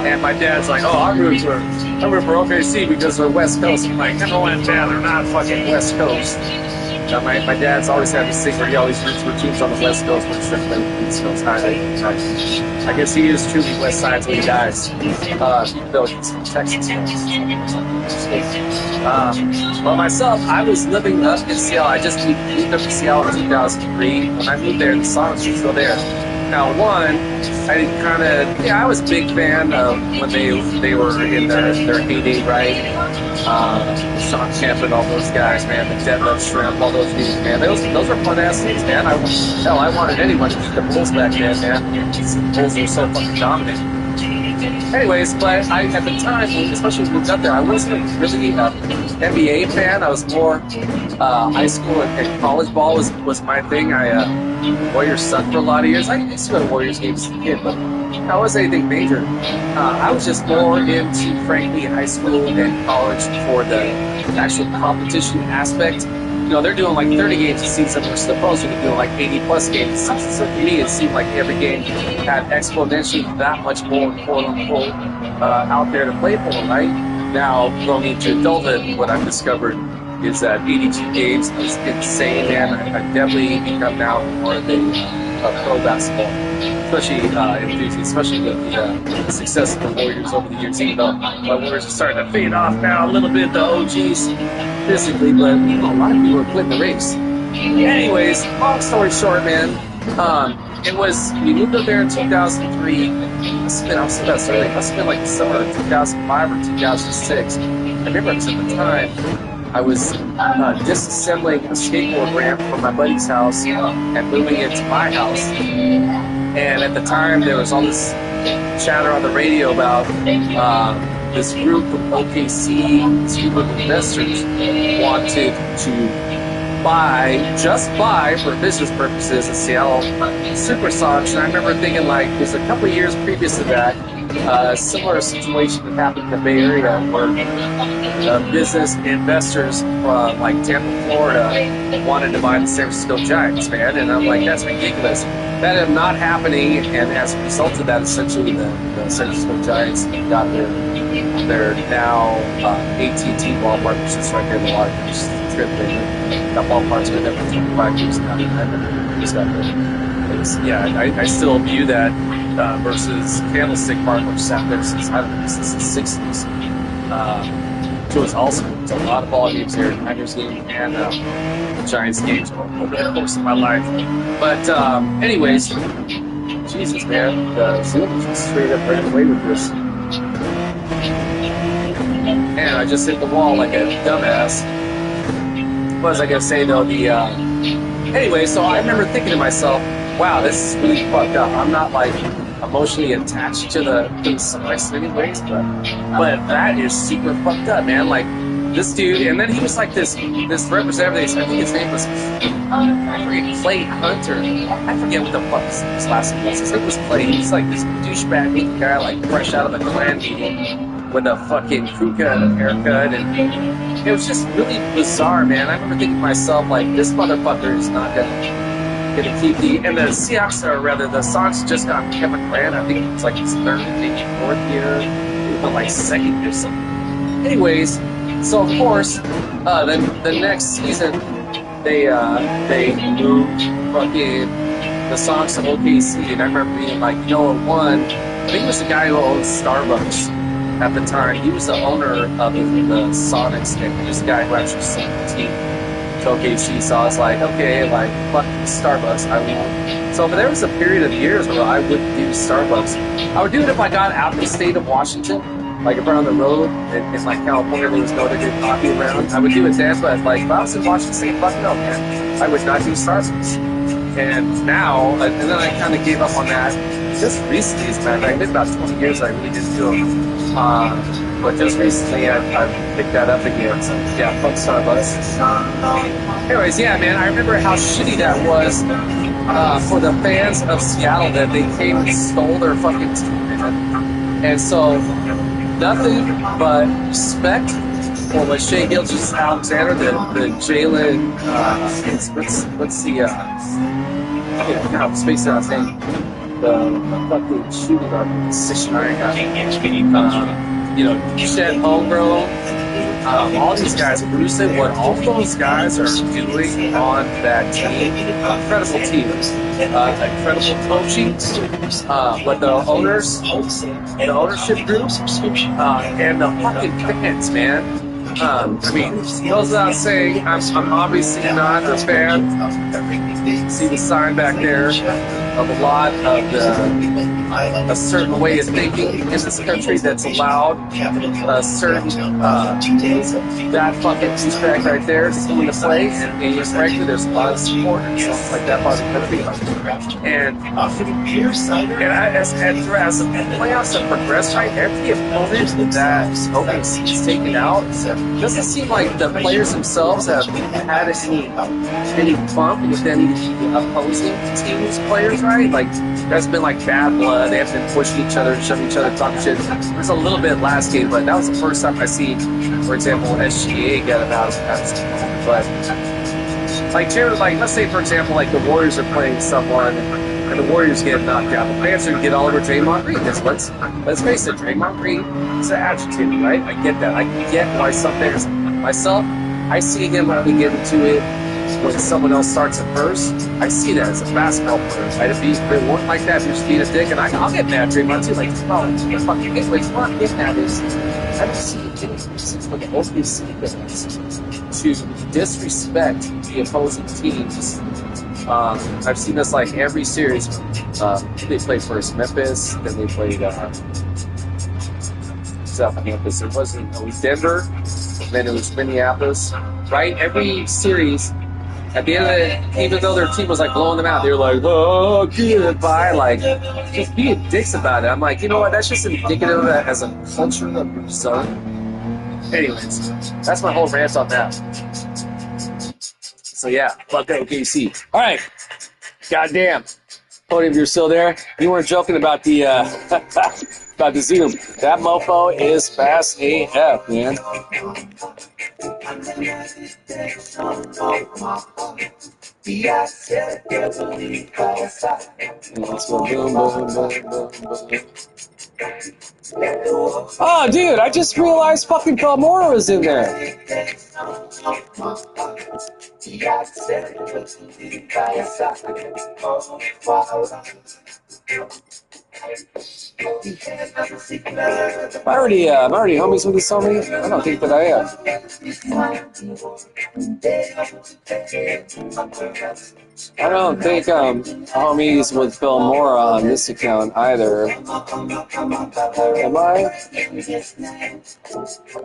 And my dad's like, oh, I root for OKC because they're West Coast. I'm like, number one, Dad, they're not fucking West Coast. My dad's always had this thing where he always roots for teams on the West Coast, but instead of playing the East Coast. I guess he is truly West Side until he dies. Though he's from Texas. Well, myself, I was living up in Seattle. I just moved up to Seattle in 2003. When I moved there, the Sonics were still there. Now, I was a big fan of when they were in their heyday, right? Sean Kemp and all those guys, man, the Deadlift Shrimp, all those dudes, man. Those were fun ass things, man. I wanted anyone to beat the Bulls back then, man. The Bulls were so fucking dominant. Anyways, but at the time, especially when we moved up there, I wasn't really an NBA fan. I was more high school and college ball was my thing. Warriors sucked for a lot of years. I used to go to Warriors games as a kid, but I wasn't anything major. I was just more into, frankly, high school and college for the actual competition aspect. They're doing like 30 games a season. We're supposed to be doing like 80-plus games a season. So for me, it seemed like every game had exponentially that much more, quote-unquote, out there to play for, right? Now, going into adulthood, what I've discovered is that 82 games is insane, man. I definitely become now more of a pro basketball, especially enthusiast, especially with the success of the Warriors over the years. Even though my Warriors are starting to fade off now a little bit, the OGs physically, but a lot of people are quitting the race. Anyways, long story short, man, we moved up there in 2003. I spent like the summer of 2005 or 2006. I remember at the time, I was disassembling a skateboard ramp from my buddy's house and moving it to my house. And at the time, there was all this chatter on the radio about this group from OKC, this group of investors wanted to just buy for business purposes a Seattle Supersonics. And I remember thinking, like, there's a couple of years previous to that, a similar situation that happened in the Bay Area where business investors from like Tampa, Florida wanted to buy the San Francisco Giants, man. And I'm like, that's ridiculous. That is not happening, and as a result of that, essentially the San Francisco Giants got their now AT&T ballpark, which is right there in the water. It's trip there. That ballpark's been there for 25 years now. Just got there. Yeah, I still view that versus Candlestick Park, which sat there since, I don't know, since the 60s. So it was also a lot of ball games there, Niners game and the Giants games over the course of my life. But anyways, Jesus, man, the Steelers just straight up ran away with this. And I just hit the wall like a dumbass. What was I gonna say though? Anyway, so I remember thinking to myself, wow, this is really fucked up. I'm not like emotionally attached to the Sonics anyways, but that is super fucked up, man. Like this dude, and then he was like this representative. I think his name was Clay Hunter. I forget what the fuck his last name was. His name was Clay. He's like this douchebag guy, like fresh out of the Klan meeting with a fucking crew cut haircut, and it was just really bizarre, man. I remember thinking to myself, like, this motherfucker is not gonna keep and the Seahawks, or rather the Sox just got Kevin Grant. I think it's like his third, maybe fourth year, even like second or something. Anyways, so of course, the next season they moved fucking the Sox to OKC, and I remember being like, you know, I think it was the guy who owned Starbucks at the time. He was the owner of the Sonics, and he was the guy who actually sold the team to OKC. So I was like, okay, like, fuck Starbucks, I won't. So there was a period of years where I wouldn't do Starbucks. I would do it if I got out of the state of Washington, like if we're on the road in like California, there was no other good coffee around. I would do it then, but like if I was in Washington State, fuck no, man, I would not do Starbucks. And now, and then I kind of gave up on that just recently, as a matter of fact. It's been about 20 years I really didn't do them. But just recently I picked that up again. So yeah, fuck Starbucks. Anyways, yeah, man, I remember how shitty that was for the fans of Seattle that they came and stole their fucking team, man. And so, nothing but respect for what Shea Gilgeous-Alexander, the Jalen, what's the, now, space out thing. The fucking shooting guard, 6'9" guy. You know, Shed Holmgren, all these guys, Bruce, what all those guys are doing on that team, incredible team, incredible coaching, but the owners, the ownership group, and the fucking fans, man. I mean, goes without saying, I'm obviously not a fan. See the sign back there of a lot of a certain way of thinking in this country that's allowed a certain that fucking douchebag right there to come into play, and frankly there's a lot of support and stuff like that part of the country. And as the playoffs have progressed, right, every opponent that OKC is taken out, doesn't seem like the players themselves have had any bump with any opposing teams' players, right? Like there's been like bad blood. They have been pushing each other, shoving each other, talking shit. There's a little bit last game, but that was the first time I see, for example, SGA get about as but like let's say for example, like the Warriors are playing someone and the Warriors get knocked out. The fans are gonna get all over Draymond Green. Because let's face it, Draymond Green is agitated, right? I get that. I get why some players, myself, I see him only get into it when someone else starts at first. I see that as a basketball player, right? If it weren't like that, if you're just being a dick, and I'll get mad at Draymond too, like, oh, fucking get away, come on, get mad. I don't see any reasons for the OKC fans to disrespect the opposing teams. I've seen this like every series. They played first Memphis, then they played South Memphis. It was Denver, then it was Minneapolis. Right, every series. At the end of it, even though their team was like blowing them out, they were like, "Oh, goodbye!" Like, just being dicks about it. I'm like, you know what? That's just indicative of that as a culture of your zone. Anyways, that's my whole rant on that. So yeah, fuck OKC. All right, goddamn. Podium, you're still there. You weren't joking about the about the Zoom. That mofo is fast AF, man. Oh, dude, I just realized fucking Palmora was in there. I'm already homies with this homie. I don't think that I am. I don't think homies with Phil Mora on this account either. Am I?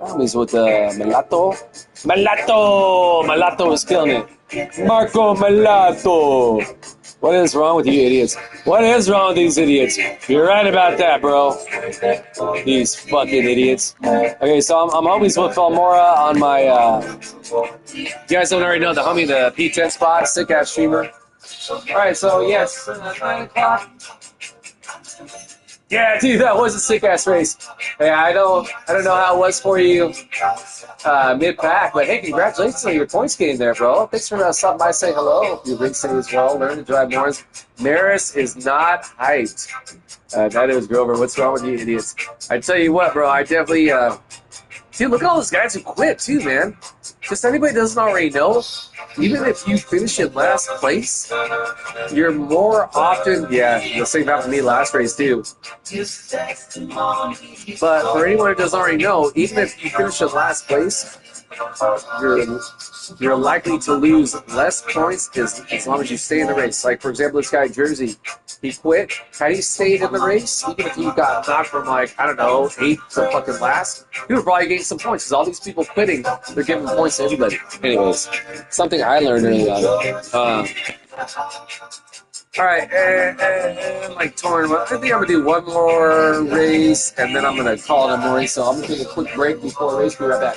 Homies with Malato. Malato is killing it. Marco Malato. What is wrong with you idiots? What is wrong with these idiots? You're right about that, bro. These fucking idiots. Okay, so I'm homies with Falmora on my, you guys don't already know the homie, the P10 spot, sick ass streamer. Alright, so yes, 9 o'clock. Yeah, dude, that was a sick ass race. Yeah, I don't know how it was for you mid pack, but hey, congratulations on your points game there, bro. Thanks for stopping by, say hello. You racing as well. Learn to drive more. Maris is not hyped. That is Grover. What's wrong with you idiots? I tell you what, bro. I definitely dude, look at all those guys who quit too, man. Just anybody doesn't already know. Even if you finish in last place, you're more often, yeah, the same happened to me last race too. But for anyone who doesn't already know, even if you finish in last place, you're likely to lose less points as long as you stay in the race. Like, for example, this guy, Jersey, he quit. Had he stayed in the race, even if he got knocked from, like, I don't know, 8th to fucking last, he would probably gain some points because all these people quitting, they're giving points to everybody. Anyways, something I learned early on. All right, and like tournament, I think I'm gonna do one more race, and then I'm gonna call it a morning. So I'm gonna take a quick break before the race. Be right back.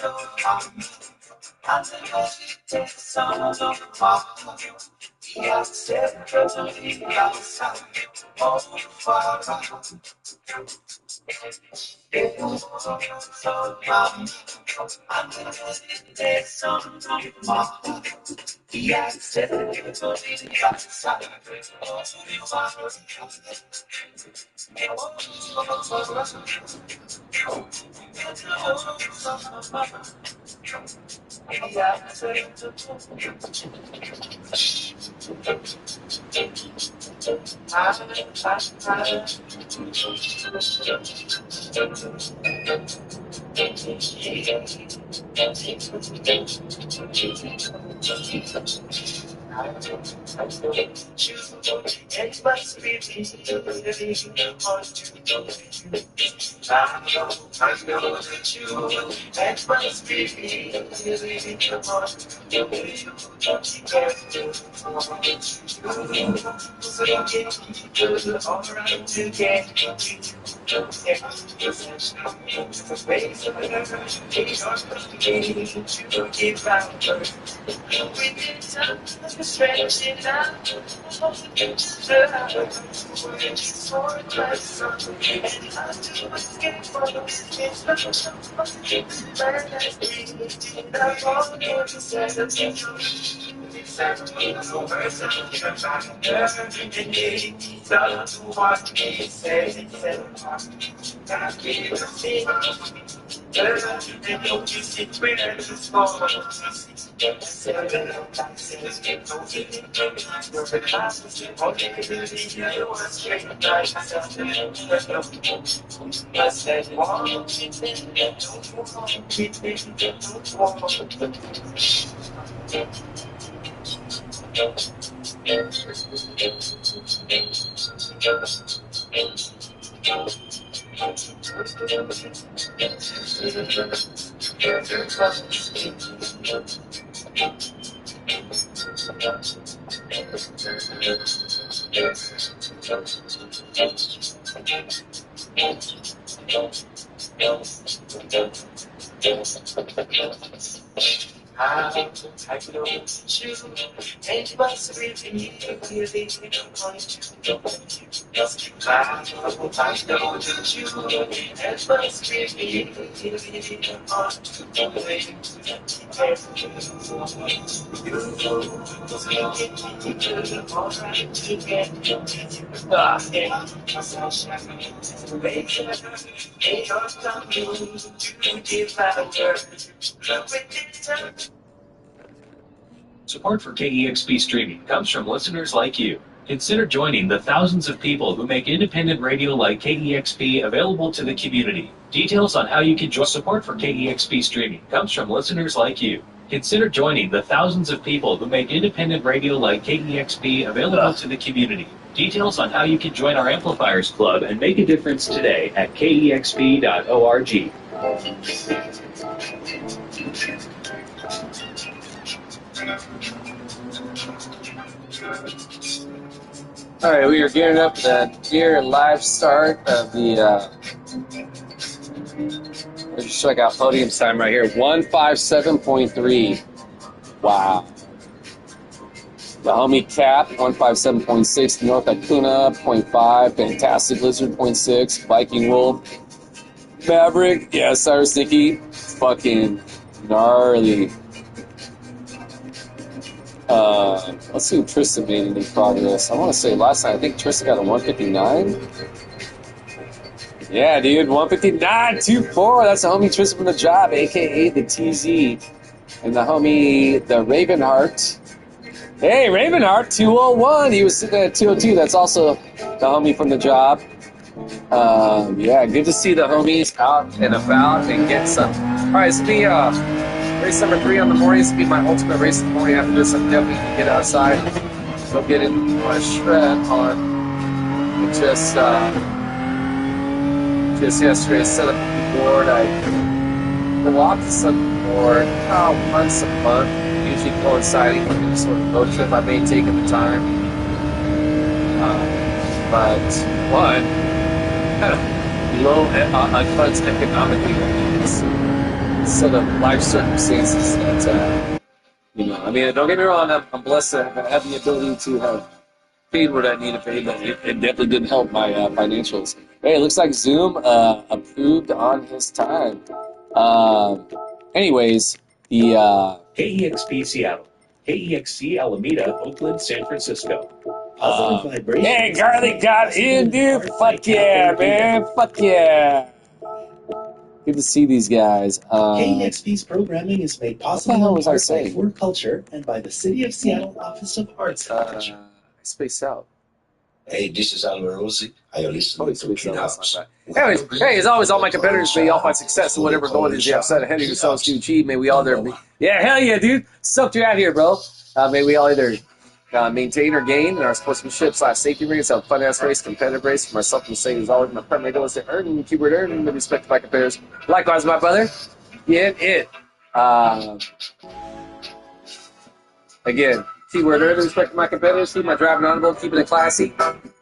Support for KEXP streaming comes from listeners like you. Consider joining the thousands of people who make independent radio like KEXP available to the community. Details on how you can join support for KEXP streaming comes from listeners like you. Consider joining the thousands of people who make independent radio like KEXP available to the community. Details on how you can join our Amplifiers Club and make a difference today at kexp.org. All right, we are gearing up for the near live start of the. Let's just check out podium time right here. 157.3. Wow. The homie Cap 157.6. North Acuna 0.5. Fantastic Lizard 0.6. Viking Wolf. Maverick. Yeah, Cyrus Dickey. Fucking gnarly. Let's see what Tristan made in progress. I want to say last night, I think Tristan got a 159. Yeah, dude, 159.24. That's the homie Tristan from the job, a.k.a. the TZ. And the homie, the Ravenheart. Hey, Ravenheart, 201. He was sitting at 202. That's also the homie from the job. Yeah, good to see the homies out and about and get some. All right, it's me, race number 3 on the morning. This will be my ultimate race in the morning. After this, I'm definitely going to get outside. Go get in my shred on. Just yesterday, set up the board. I go off to set the board once a month, usually coinciding with any sort of road trip I may take at the time. But one, low funds economically right now. Sort of life circumstances that, I mean, don't get me wrong, I'm blessed to have the ability to have paid what I need to pay, but it definitely didn't help my financials. Hey, it looks like Zoom approved on his time. Anyways, the KEXP Seattle, KEXC Alameda, Oakland, San Francisco. Positive vibrations. hey, Garlic got in, dude. Fuck yeah, man. Fuck yeah. Good to see these guys. KEXP's programming is made possible hell in was I part by saying? For Culture and by the City of Seattle Office of Arts and Culture. I spaced out. Hey, this is Alvaro Rossi. I am listening Totally to spaced Kid out. House. That's not bad. Anyways, hey, as always, all my competitors, may you all find success in whatever goal it is you have set ahead of yourselves to achieve. May we all there be. Yeah, hell yeah, dude. Stoked you're out here, bro. May we all either maintain or gain in our sportsmanship / safety rings, have a fun ass race, competitive race. For myself, I'm saying is always my primary goal is to earn, keyword earn, with respect to my competitors. Likewise, my brother. Get it. Again, keyword earn, with respect to my competitors. Keep my driving honorable, keeping it classy.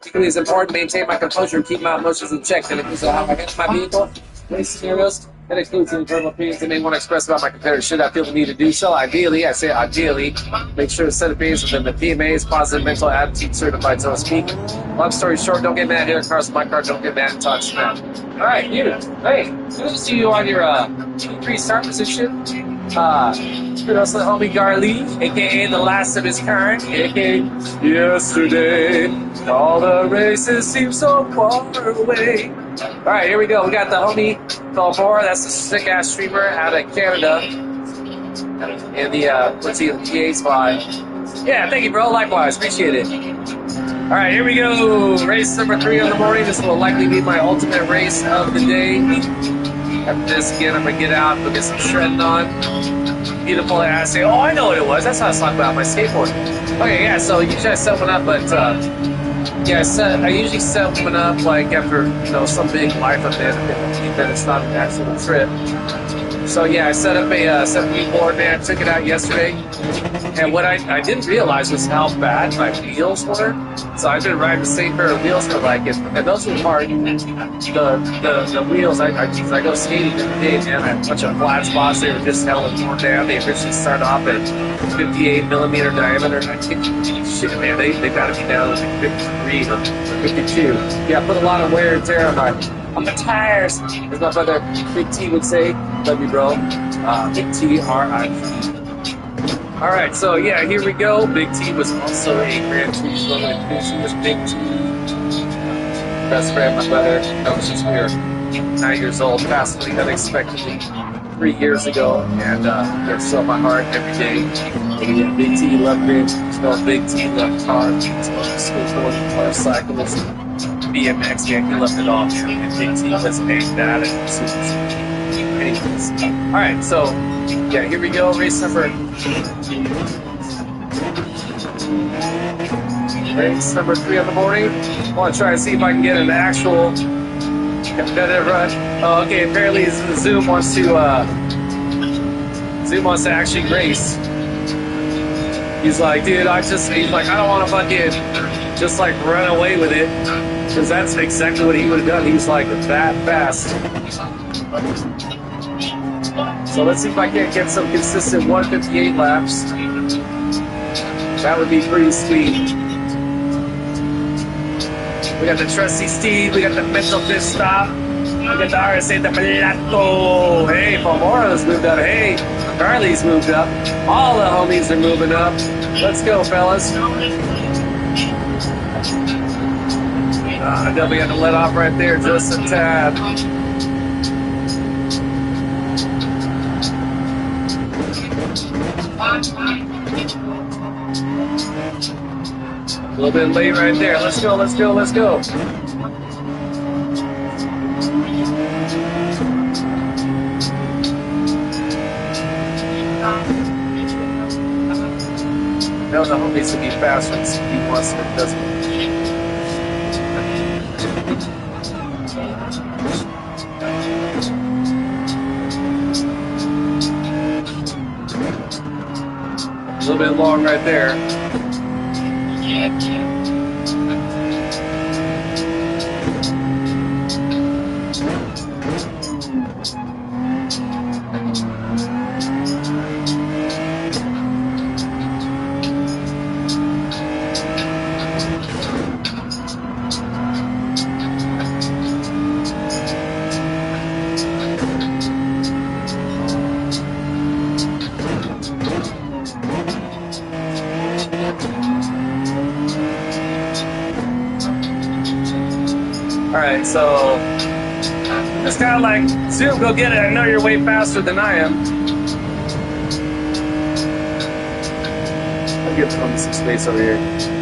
Equally as important, maintain my composure and keep my emotions in check. That includes how I handle my vehicle, race scenarios. That includes any verbal opinions they may want to express about my competitors should I feel the need to do so. Ideally, I say ideally, make sure to set opinions within the PMA's positive mental attitude certified, so to speak. Long story short, don't get mad here. Cars my car, don't get mad and talk smack. All right, you. Hey, good to see you on your T3 start position. Kudos to the homie Garly, a.k.a. the last of his kind, a.k.a. yesterday. All the races seem so far away. All right, here we go. We got the homie Belfora. That's a sick-ass streamer out of Canada. And the, let's see, the PA spot. Yeah, thank you, bro. Likewise. Appreciate it. All right, here we go. Race number 3 of the morning. This will likely be my ultimate race of the day. After this, again, I'm going to get out and get some shredding on. Beautiful ass. Oh, I know what it was. That's how I was talking about my skateboard. Okay, yeah, so usually I set one up, but yeah, I usually set one up like after, some big life event, that it's not an actual trip. So yeah, I set up a board, man. Took it out yesterday. And what I didn't realize was how bad my wheels were. So I've been riding the same pair of wheels for and those were hard. The wheels, I go skating every day, man. I had a bunch of flat spots. They were just hella torn down. They originally started off at 58 millimeter diameter. And I kicked shit, man, they gotta be down to like 53 or 52. Yeah, put a lot of wear and tear on the tires, as my brother Big T would say. Love you, bro. Big T, R.I.P. All right, so yeah, here we go. Big T was also a Gran Turismo enthusiast. Big T, best friend, my brother, since we were 9 years old, passed away unexpectedly 3 years ago, and it's still in my heart every day. Yeah, Big T loved Gran Turismo. Big T loved cars, skateboarding, motorcycles, BMX. Yeah, he loved it all. And Big T was a bad enthusiast. Anyways, all right, so yeah, here we go. Race number 3 in the morning. I want to try to see if I can get an actual competitive run. Oh, okay. Apparently, Zoom wants to actually race. He's like, dude, I don't want to fucking just like run away with it, because that's exactly what he would have done. He's like that fast. So let's see if I can get some consistent 158 laps. That would be pretty sweet. We got the trusty Steve, we got the mental fist stop, we got the RSA, the Plato. Hey, Palmora's moved up. Hey, Carly's moved up. All the homies are moving up. Let's go, fellas. They'll be able to let off right there just a tad. A little bit late right there. Let's go, let's go, let's go. No, the homies to be faster than he wants to, doesn't he? A little bit long right there. Alright, so it's kind of like, Zoom, go get it. I know you're way faster than I am. I'll give him some space over here.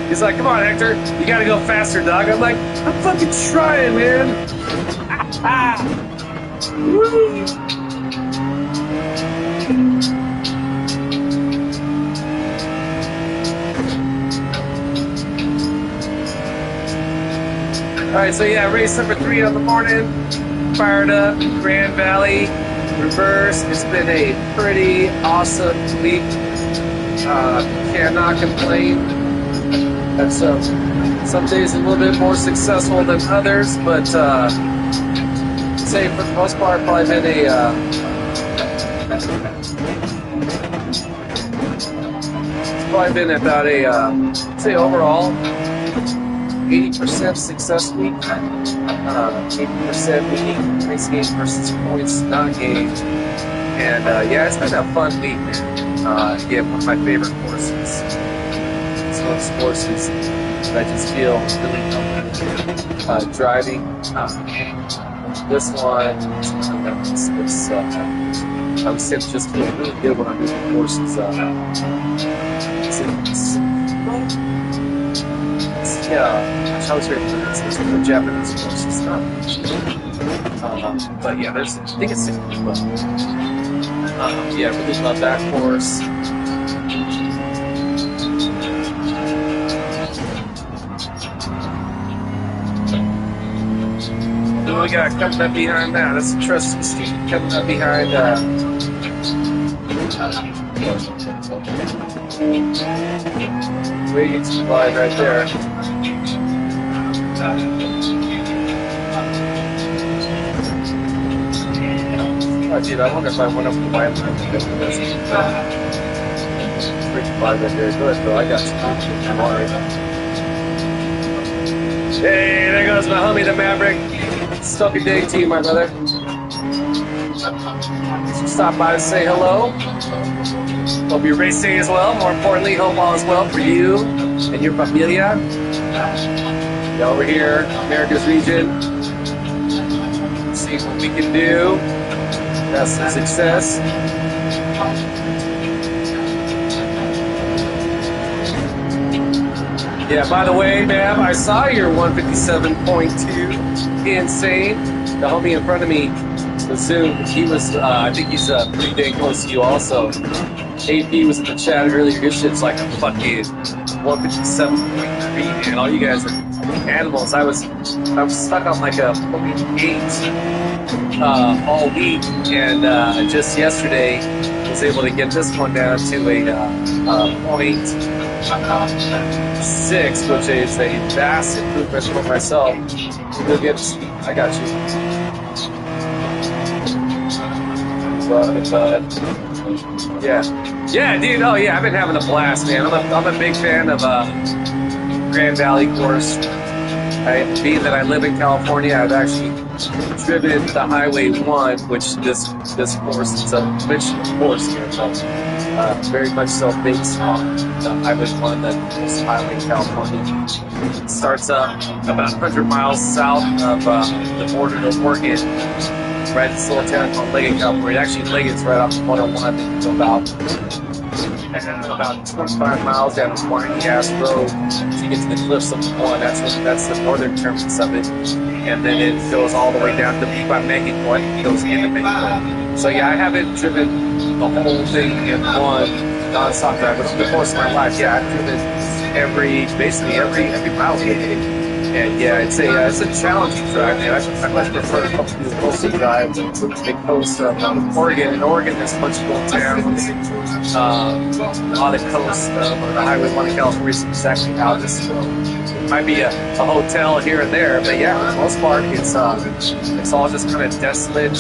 He's like, come on, Hector. You gotta go faster, dog. I'm like, I'm fucking trying, man. Woo. Alright, so yeah, race number 3 of the morning. Fired up, Grand Valley, reverse. It's been a pretty awesome week. Cannot complain. That's some days a little bit more successful than others, but I'd say for the most part, probably been it's probably been about a say overall 80% success week, 80% meaning race games versus points not gained, and yeah, it's been a fun week, man. Again, one of my favorite courses. It's one of those courses that I just feel really comfortable driving. This one, I would say it's just feeling really good when I'm doing courses. Yeah, I was very curious. It's the Japanese course. It's not. But yeah, I think it's 60 bucks. Yeah, I really love that course. Then we got coming up behind that. That's the trusty Steve coming up behind. Waiting to slide right there. Oh, dude, I wonder if I went up the white line to get to this. freaking vibe right there. Go ahead, bro. I got you. I'm all right. Hey, there goes my homie, the Maverick. Stuffy day to you, my brother. Stop by to say hello. Hope your race day is well. More importantly, hope all is well for you and your familia. Yeah, over here, America's region. See what we can do. Have some success. Yeah, by the way, Mav, I saw your 157.2 insane. The homie in front of me was Zoom. He was, I think he's pretty dang close to you also. AP was in the chat earlier. Your shit's like a fucking 157.3, man. All you guys are animals. I was stuck on like a 0.8 all week, and just yesterday was able to get this one down to a 0.6, which is a vast improvement for myself. You'll get, I got you. But yeah, dude. Oh yeah, I've been having a blast, man. I'm a big fan of Grand Valley course. Being that I live in California, I've actually driven the Highway 1, which this course is a mission course here, so very much so based on the Highway 1 that is highway in California. It starts up about 100 miles south of the border to Oregon, right at this little town called Liggett, California. Actually, Liggett's right off the 101, so about 25 miles down a windy ass road to get to the cliffs of the one. That's the northern terminus of it, and then it goes all the way down to Mexico and it goes into Mexico. So yeah, I haven't driven the whole thing in one non-stop drive, but over the course of my life, yeah, I've driven basically every mile of it. And yeah, it's a challenging drive, man. I much prefer to do the coastal drive than the coast of Oregon. In Oregon, there's a bunch of little towns on the coast of the Highway 1 in California. Is exactly how this goes. Might be a hotel here and there, but yeah, for the most part, it's all just kind of desolate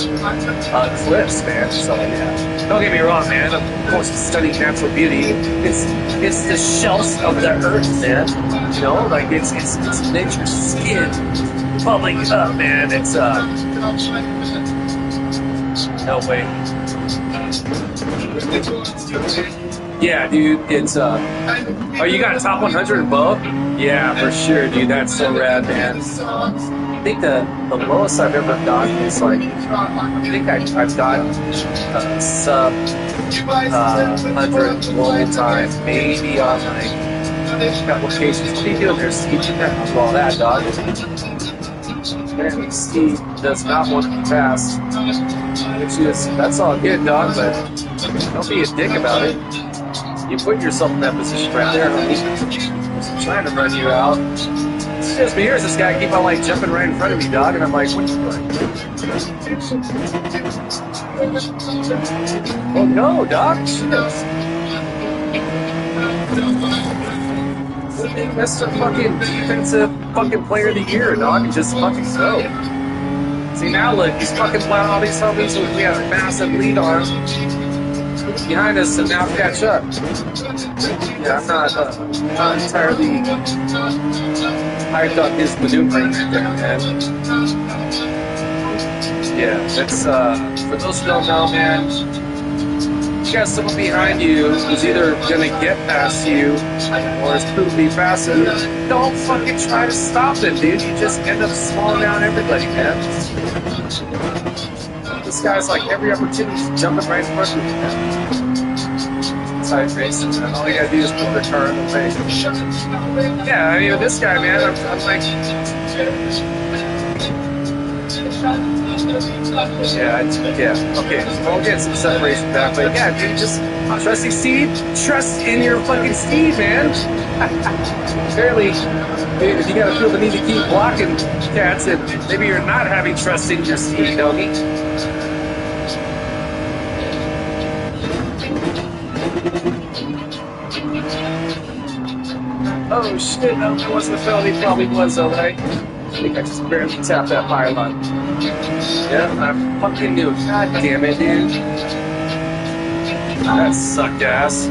cliffs, man. So yeah, don't get me wrong, man. Of course, studying natural beauty, it's the shells of the earth, man. You know, like it's nature's skin bubbling up, man. It's no way. Yeah, dude, it's oh, you got top 100 above? Yeah, for sure, dude. That's so rad, man. I think the lowest I've ever gotten is like, I think I've gotten sub 100 roll time, maybe on like applications. What are you doing there, Steve? You can't do all that, dog. Man, Steve does not want to pass, which is, that's all good, dog, but don't be a dick about it. You put yourself in that position right there, honey. I'm trying to run you out. It's just me. Here's this guy keep on like jumping right in front of me, dog, and I'm like, what are you doing? Oh no, dog. Mr. fucking defensive fucking player of the year, dog, and just fucking go. See now, look, he's fucking plowing all these homies who we have a massive lead on behind us, and now catch up. Yeah, I'm not entirely hyped on his maneuvering right there, man. Yeah, it's for those who don't know, man, you got someone behind you who's either gonna get past you or is proved to be faster. Don't fucking try to stop them, dude. You just end up slowing down everybody, man. This guy's like every opportunity to jumping right in front of you, man. Side racing, and all you gotta do is put the car in the way. Yeah, I mean, with this guy, man, I'm like, yeah, okay, we'll get some separation back, but yeah, dude, just trust your steed, trust in your fucking steed, man. Apparently, if you gotta feel the need to keep blocking cats, and maybe you're not having trust in your steed, don't you? Oh shit, no, that wasn't a penalty, probably was though, right? I think I just barely tapped that pylon. Yeah, I fucking knew it. God damn it, dude. That sucked ass.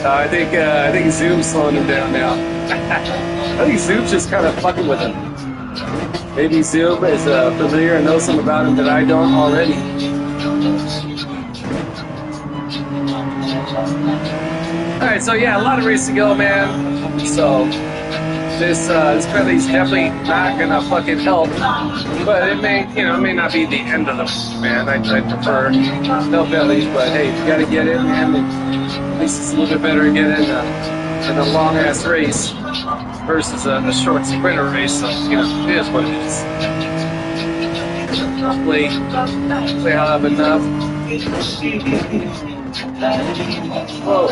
I think Zoom's slowing him down now. I think Zoom's just kind of fucking with him. Maybe Zoom is familiar and knows something about him that I don't already. Alright, so yeah, a lot of race to go, man. So this penalty's definitely not gonna fucking help. But it may not be the end of the man. I prefer no penalties, but hey, you gotta get in, man. At least it's a little bit better to get in a long ass race versus a short sprinter race. So, it is what it is. Hopefully I'll have enough. Whoa.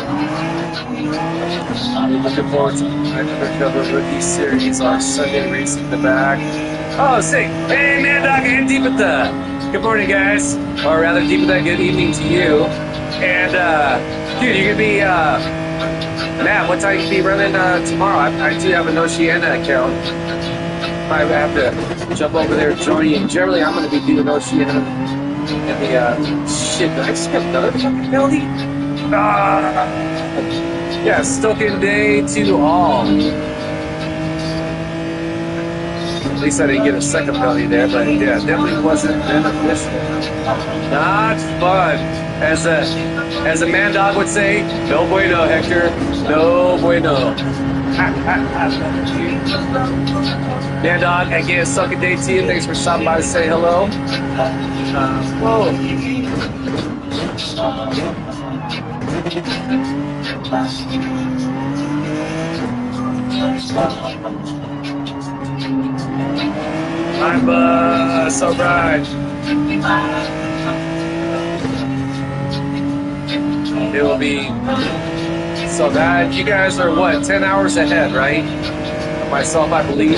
I'm looking forward to my undercover rookie series on Sunday racing the back. Oh, sick. Hey, man, Doc, and Deepatha. Good morning, guys. Or rather, Deepatha, good evening to you. And, dude, you're going to be, Matt, what time you be running tomorrow? I do have an Oceana account. Might have to jump over there and join you. Generally, I'm going to be doing Oceana and the shit. Did I just get another fucking penalty? Yeah, Stoken Day to all. At least I didn't get a second penalty there, but yeah, definitely wasn't beneficial. Not fun. As a man dog would say, no bueno, Hector. No bueno. Man dog, again, Stoken Day to you. Thanks for stopping by to say hello. Whoa. I'm so bright. It will be so that you guys are what, 10 hours ahead, right? Myself, I believe.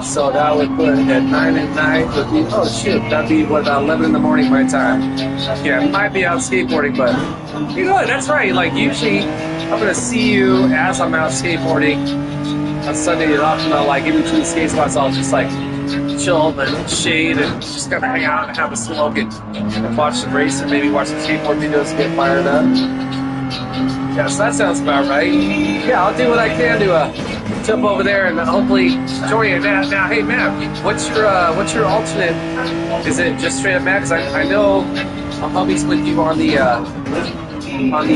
So that would put at 9 at night would be, oh shit, that'd be what, about 11 in the morning my time. Yeah, I might be out skateboarding, but you know what, that's right. Like usually I'm gonna see you as I'm out skateboarding on Sunday. Often I'll like in between skate spots, I'll just like chill in the shade and just kind of hang out and have a smoke and watch some racing, maybe watch some skateboard videos, get fired up. Yeah, so that sounds about right. Yeah, I'll do what I can to jump over there and hopefully join you. Now, hey Matt, what's your alternate? Is it just straight up Matt? Because I know my hubby's with you on the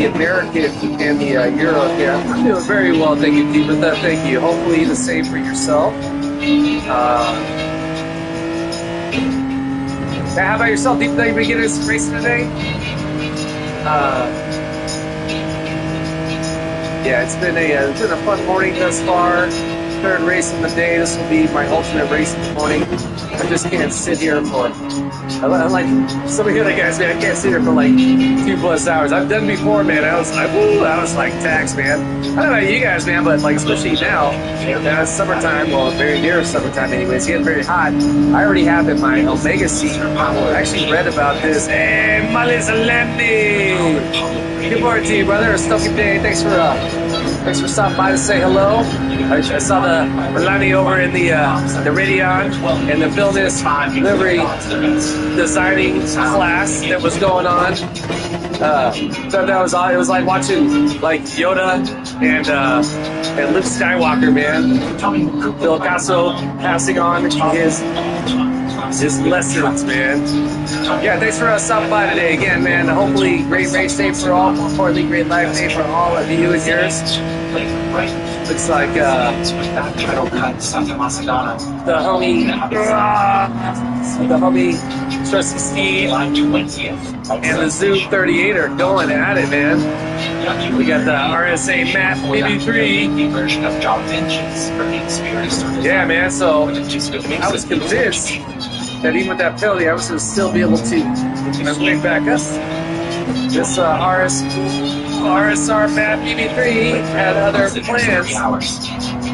American and the Euro. Yeah, I'm doing very well, thank you, Deep. But thank you. Hopefully the same for yourself. Now, how about yourself, Deep? Think we get into some racing today? Yeah, it's been a fun morning thus far. Third race of the day. This will be my ultimate race in the morning. I just can't sit here for. I'm like some of the other guys, man. I can't sit here for like 2+ hours. I've done it before, man. I was like taxed, man. I don't know about you guys, man, but like especially now, it's summertime. Well, very near summertime, anyways. It's getting very hot. I already have in my Omega seat. I actually read about this. Hey, Malis Lemni. Good morning to you, brother. Stoken Day. Thanks for stopping by to say hello. I saw the Milani over in the Radeon and the Vilnius livery designing class that was going on. So that was it was like watching like Yoda and Luke Skywalker, man. Bill Casso passing on his lessons, man. Yeah, thanks for stopping by today again, man. Hopefully, great race day for all. More importantly, great life day for all of you and yours. Looks like the homie Trusty Steve and the Zoom 38 are going at it, man. We got the RSA Matt BB3 version of John Finch's experience. Yeah, man. So I was convinced that even with that penalty, I was going to still be able to bring back up. This RSR Matt BB3 had other plans.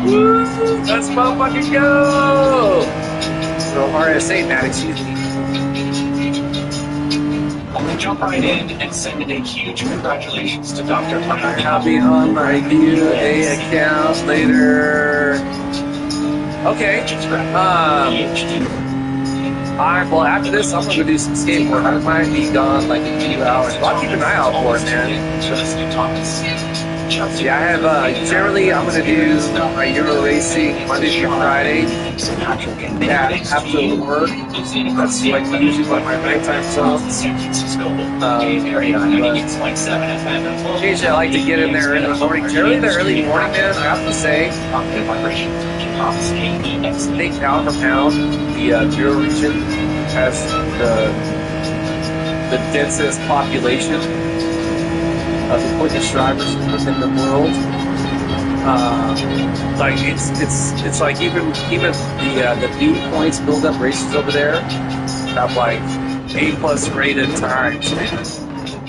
Woo! Let's motherfucking go! So RSA Matt, excuse me. Jump right in and send in a huge congratulations to Dr. Hunter. I'll be on my UA account later. Okay. Alright, well after this I'm gonna do some skateboard. I might be gone like a few hours. But I'll keep an eye out for it, man. Yeah, I have, generally, I'm going to do my Euro racing Monday through Friday. Yeah, after work. That's like usually one of my nighttime zones. Occasionally, I like to get in there in the morning. Generally, the early morning, man, I have to say, I think pound for pound, the Euro region has the densest population of equipment drivers within the world. Like it's like even the new points build up races over there have like A+ rated times,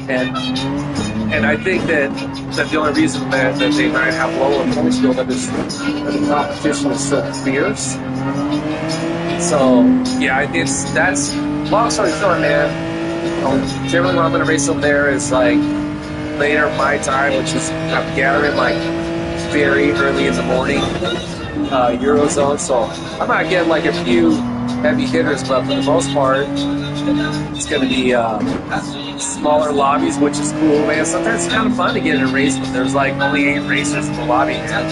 and I think that the only reason that they might have lower points build up is that the competition is so fierce. So yeah, that's long story short, man. Generally, when I'm gonna race over there is like later my time, which is I'm gathering like very early in the morning, Eurozone. So I might get like a few heavy hitters, but for the most part, it's going to be smaller lobbies, which is cool, man. Sometimes it's kind of fun to get in a race, but there's like only 8 races in the lobby, man.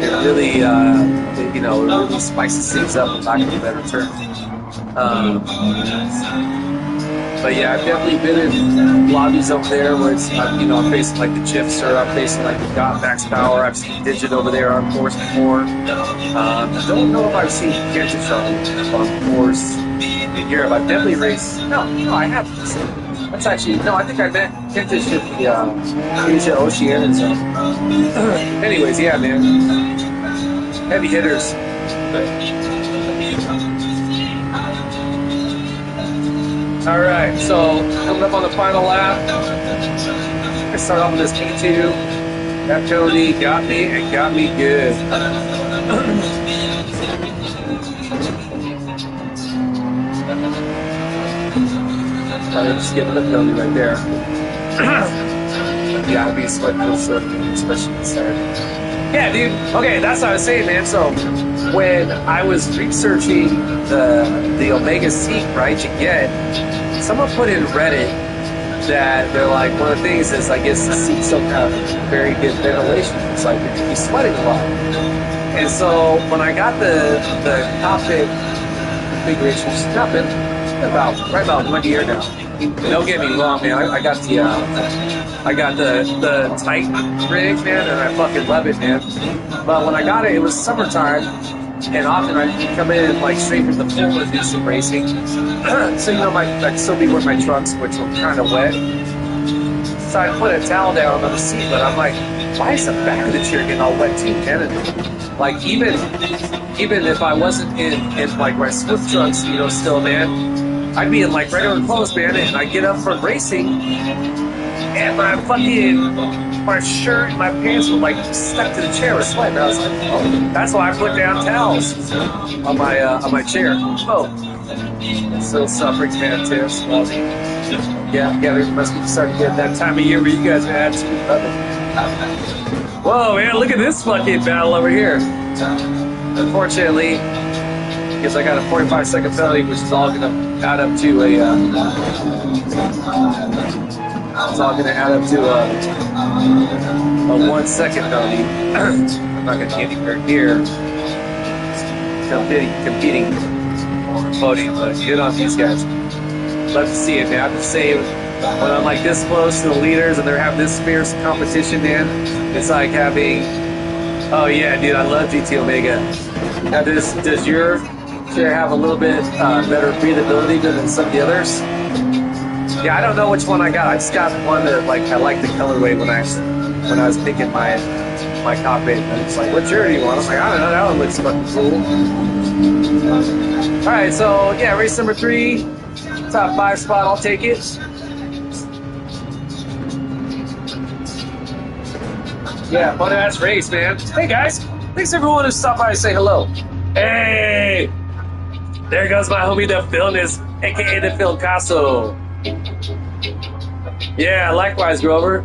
It really, it really spices things up, for lack of a better term. But yeah, I've definitely been in lobbies over there where it's, I'm facing like the GIFs or I'm facing like the Got Max Power. I've seen Digit over there on course before. I don't know if I've seen Digit on course in Europe. I've definitely raced. No, I haven't. That's actually, no, I think I met Kentish at the Asia Oceania zone. Anyways, yeah, man. Heavy hitters. All right, so coming up on the final lap, I start off with this P2. That penalty got me and got me good. I'm just getting the penalty right there. Gotta be sweating real short, especially inside. Yeah, dude. Okay, that's what I was saying, man. So when I was researching the Omega Seek, right, to get, someone put in Reddit that they're like, one of the things is, I guess, the seats don't have very good ventilation. It's like you're be sweating a lot. And so when I got the cockpit configuration, it's not been about 1 year now. Don't get me wrong, man. I got the tight rig, man, and I fucking love it, man. But when I got it, it was summertime, and often I'd come in like straight from the pool and do some racing. So I'd still be wearing my trunks, which were kind of wet. So I put a towel down on the seat, but I'm like, why is the back of the chair getting all wet too, man? And like even if I wasn't in like my Swift trunks, still, man, I'd be in like regular clothes, man, and I get up from racing, and my shirt and my pants were like stuck to the chair with sweat. And I was like, oh, that's why I put down towels on my chair. Oh, still suffering, man, too. Yeah, we must be starting to get that time of year where you guys are absolutely loving it. Whoa, man, look at this fucking battle over here. Unfortunately, because I got a 45-second penalty, which is all going to add up to a 1 second penalty. I'm not going to get anywhere near competing voting, but good on these guys. Love to see it, man. I have to say, when I'm like this close to the leaders and they're having this fierce competition, man, it's like having, oh yeah, dude, I love GT Omega. Now, does your chair have a little bit better breathability than some of the others? Yeah, I don't know which one I got. I just got one that I like the colorway when I was picking my cockpit. And it's like, what chair do you want? I'm like, I don't know, that one looks fucking cool. All right, so yeah, race number 3, top 5 spot, I'll take it. Yeah, fun ass race, man. Hey guys, thanks everyone who stopped by to say hello. Hey, there goes my homie the Philness, aka the Phil Casso. Yeah, likewise, Grover.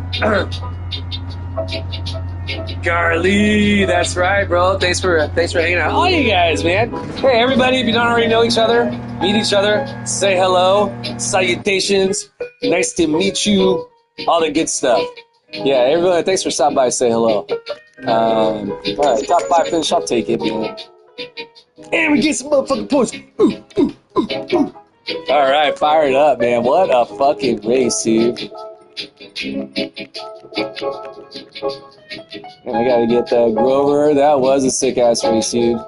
Carly, that's right, bro. Thanks for hanging out. All you guys, man. Hey, everybody, if you don't already know each other, meet each other, say hello, salutations, nice to meet you, all the good stuff. Yeah, everyone, thanks for stopping by and say hello. All right, top 5 finish, I'll take it, man. And we get some motherfucking points. All right, fire it up, man. What a fucking race, dude. And I gotta get that Grover. That was a sick-ass race, dude.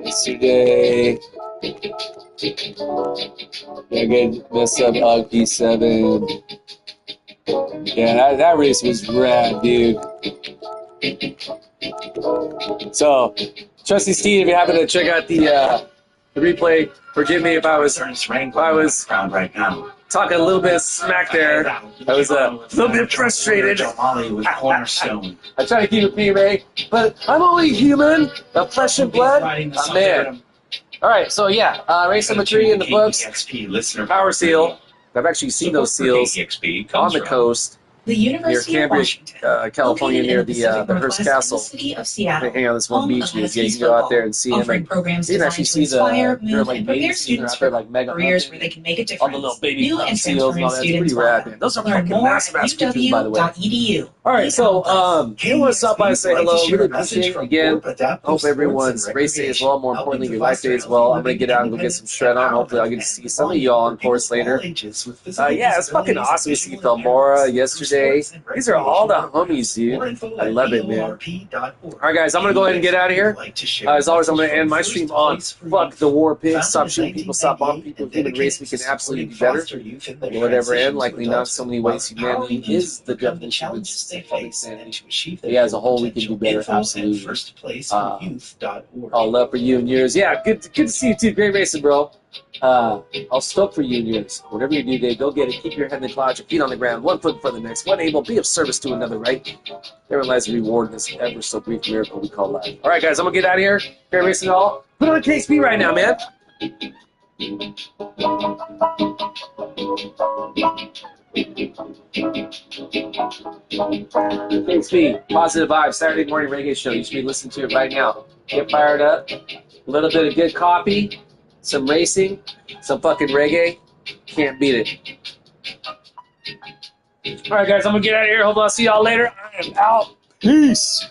Yesterday, I get messed up Hog P7. Yeah, that race was rad, dude. So, Trusty Steve, if you happen to check out the replay, forgive me if I was right now. talking a little bit of smack there. I was a little bit frustrated. With Cornerstone. I try to keep it PMA, but I'm only human, of flesh and blood. A man. All right, so yeah, race number 3 in the books. Power seal. I've actually seen those seals on the coast. The Near University of Cambridge, Washington, California, located near in the Pacific Hearst Northwest Castle. of the city of They Seattle, hang on this one home beach, of and you Huskies can go out football, there and see them. offering Like, programs you can actually designed to see inspire, the move, like and prepare babies students out there, for like mega careers where they can make a all difference. the little baby New and seals and all transferring that. It's students pretty rad, welcome. man. Those are Learn fucking more at massive ass pictures, by the way. uw.edu. All right, Please so help us. anyone stop by and say hello? Really appreciate it. Again, hope everyone's race day as well. More importantly, your life day as well. I'm gonna get out and go get some shred on. Hopefully, I'll get to see some of y'all on course later. Yeah, it's fucking awesome to see Felmora yesterday. These are all the homies, dude. I love it, man. All right, guys, I'm going to go ahead and get out of here. As always, I'm going to end my stream on fuck the war pigs. Stop shooting people, stop bombing people. Human race, we can absolutely be better. Whatever end, likely not. So many ways humanity is the definition of insanity. Yeah, as a whole, we can do better, absolutely. All love for you and yours. Yeah, good to see you, too. Great racing, bro. I'll stoke for you and yours. Whatever you do, Dave, go get it. Keep your head in the clouds, your feet on the ground, one foot in front of the next, one able, be of service to another, right? Therein lies the reward in this ever so brief miracle we call life. All right, guys, I'm going to get out of here. Great racing all. Put on KSP right now, man. KSP, Positive Vibes, Saturday morning reggae show. You should be listening to it right now. Get fired up. A little bit of good coffee. Some racing, some fucking reggae. Can't beat it. All right, guys, I'm going to get out of here. Hope I'll see y'all later. I am out. Peace.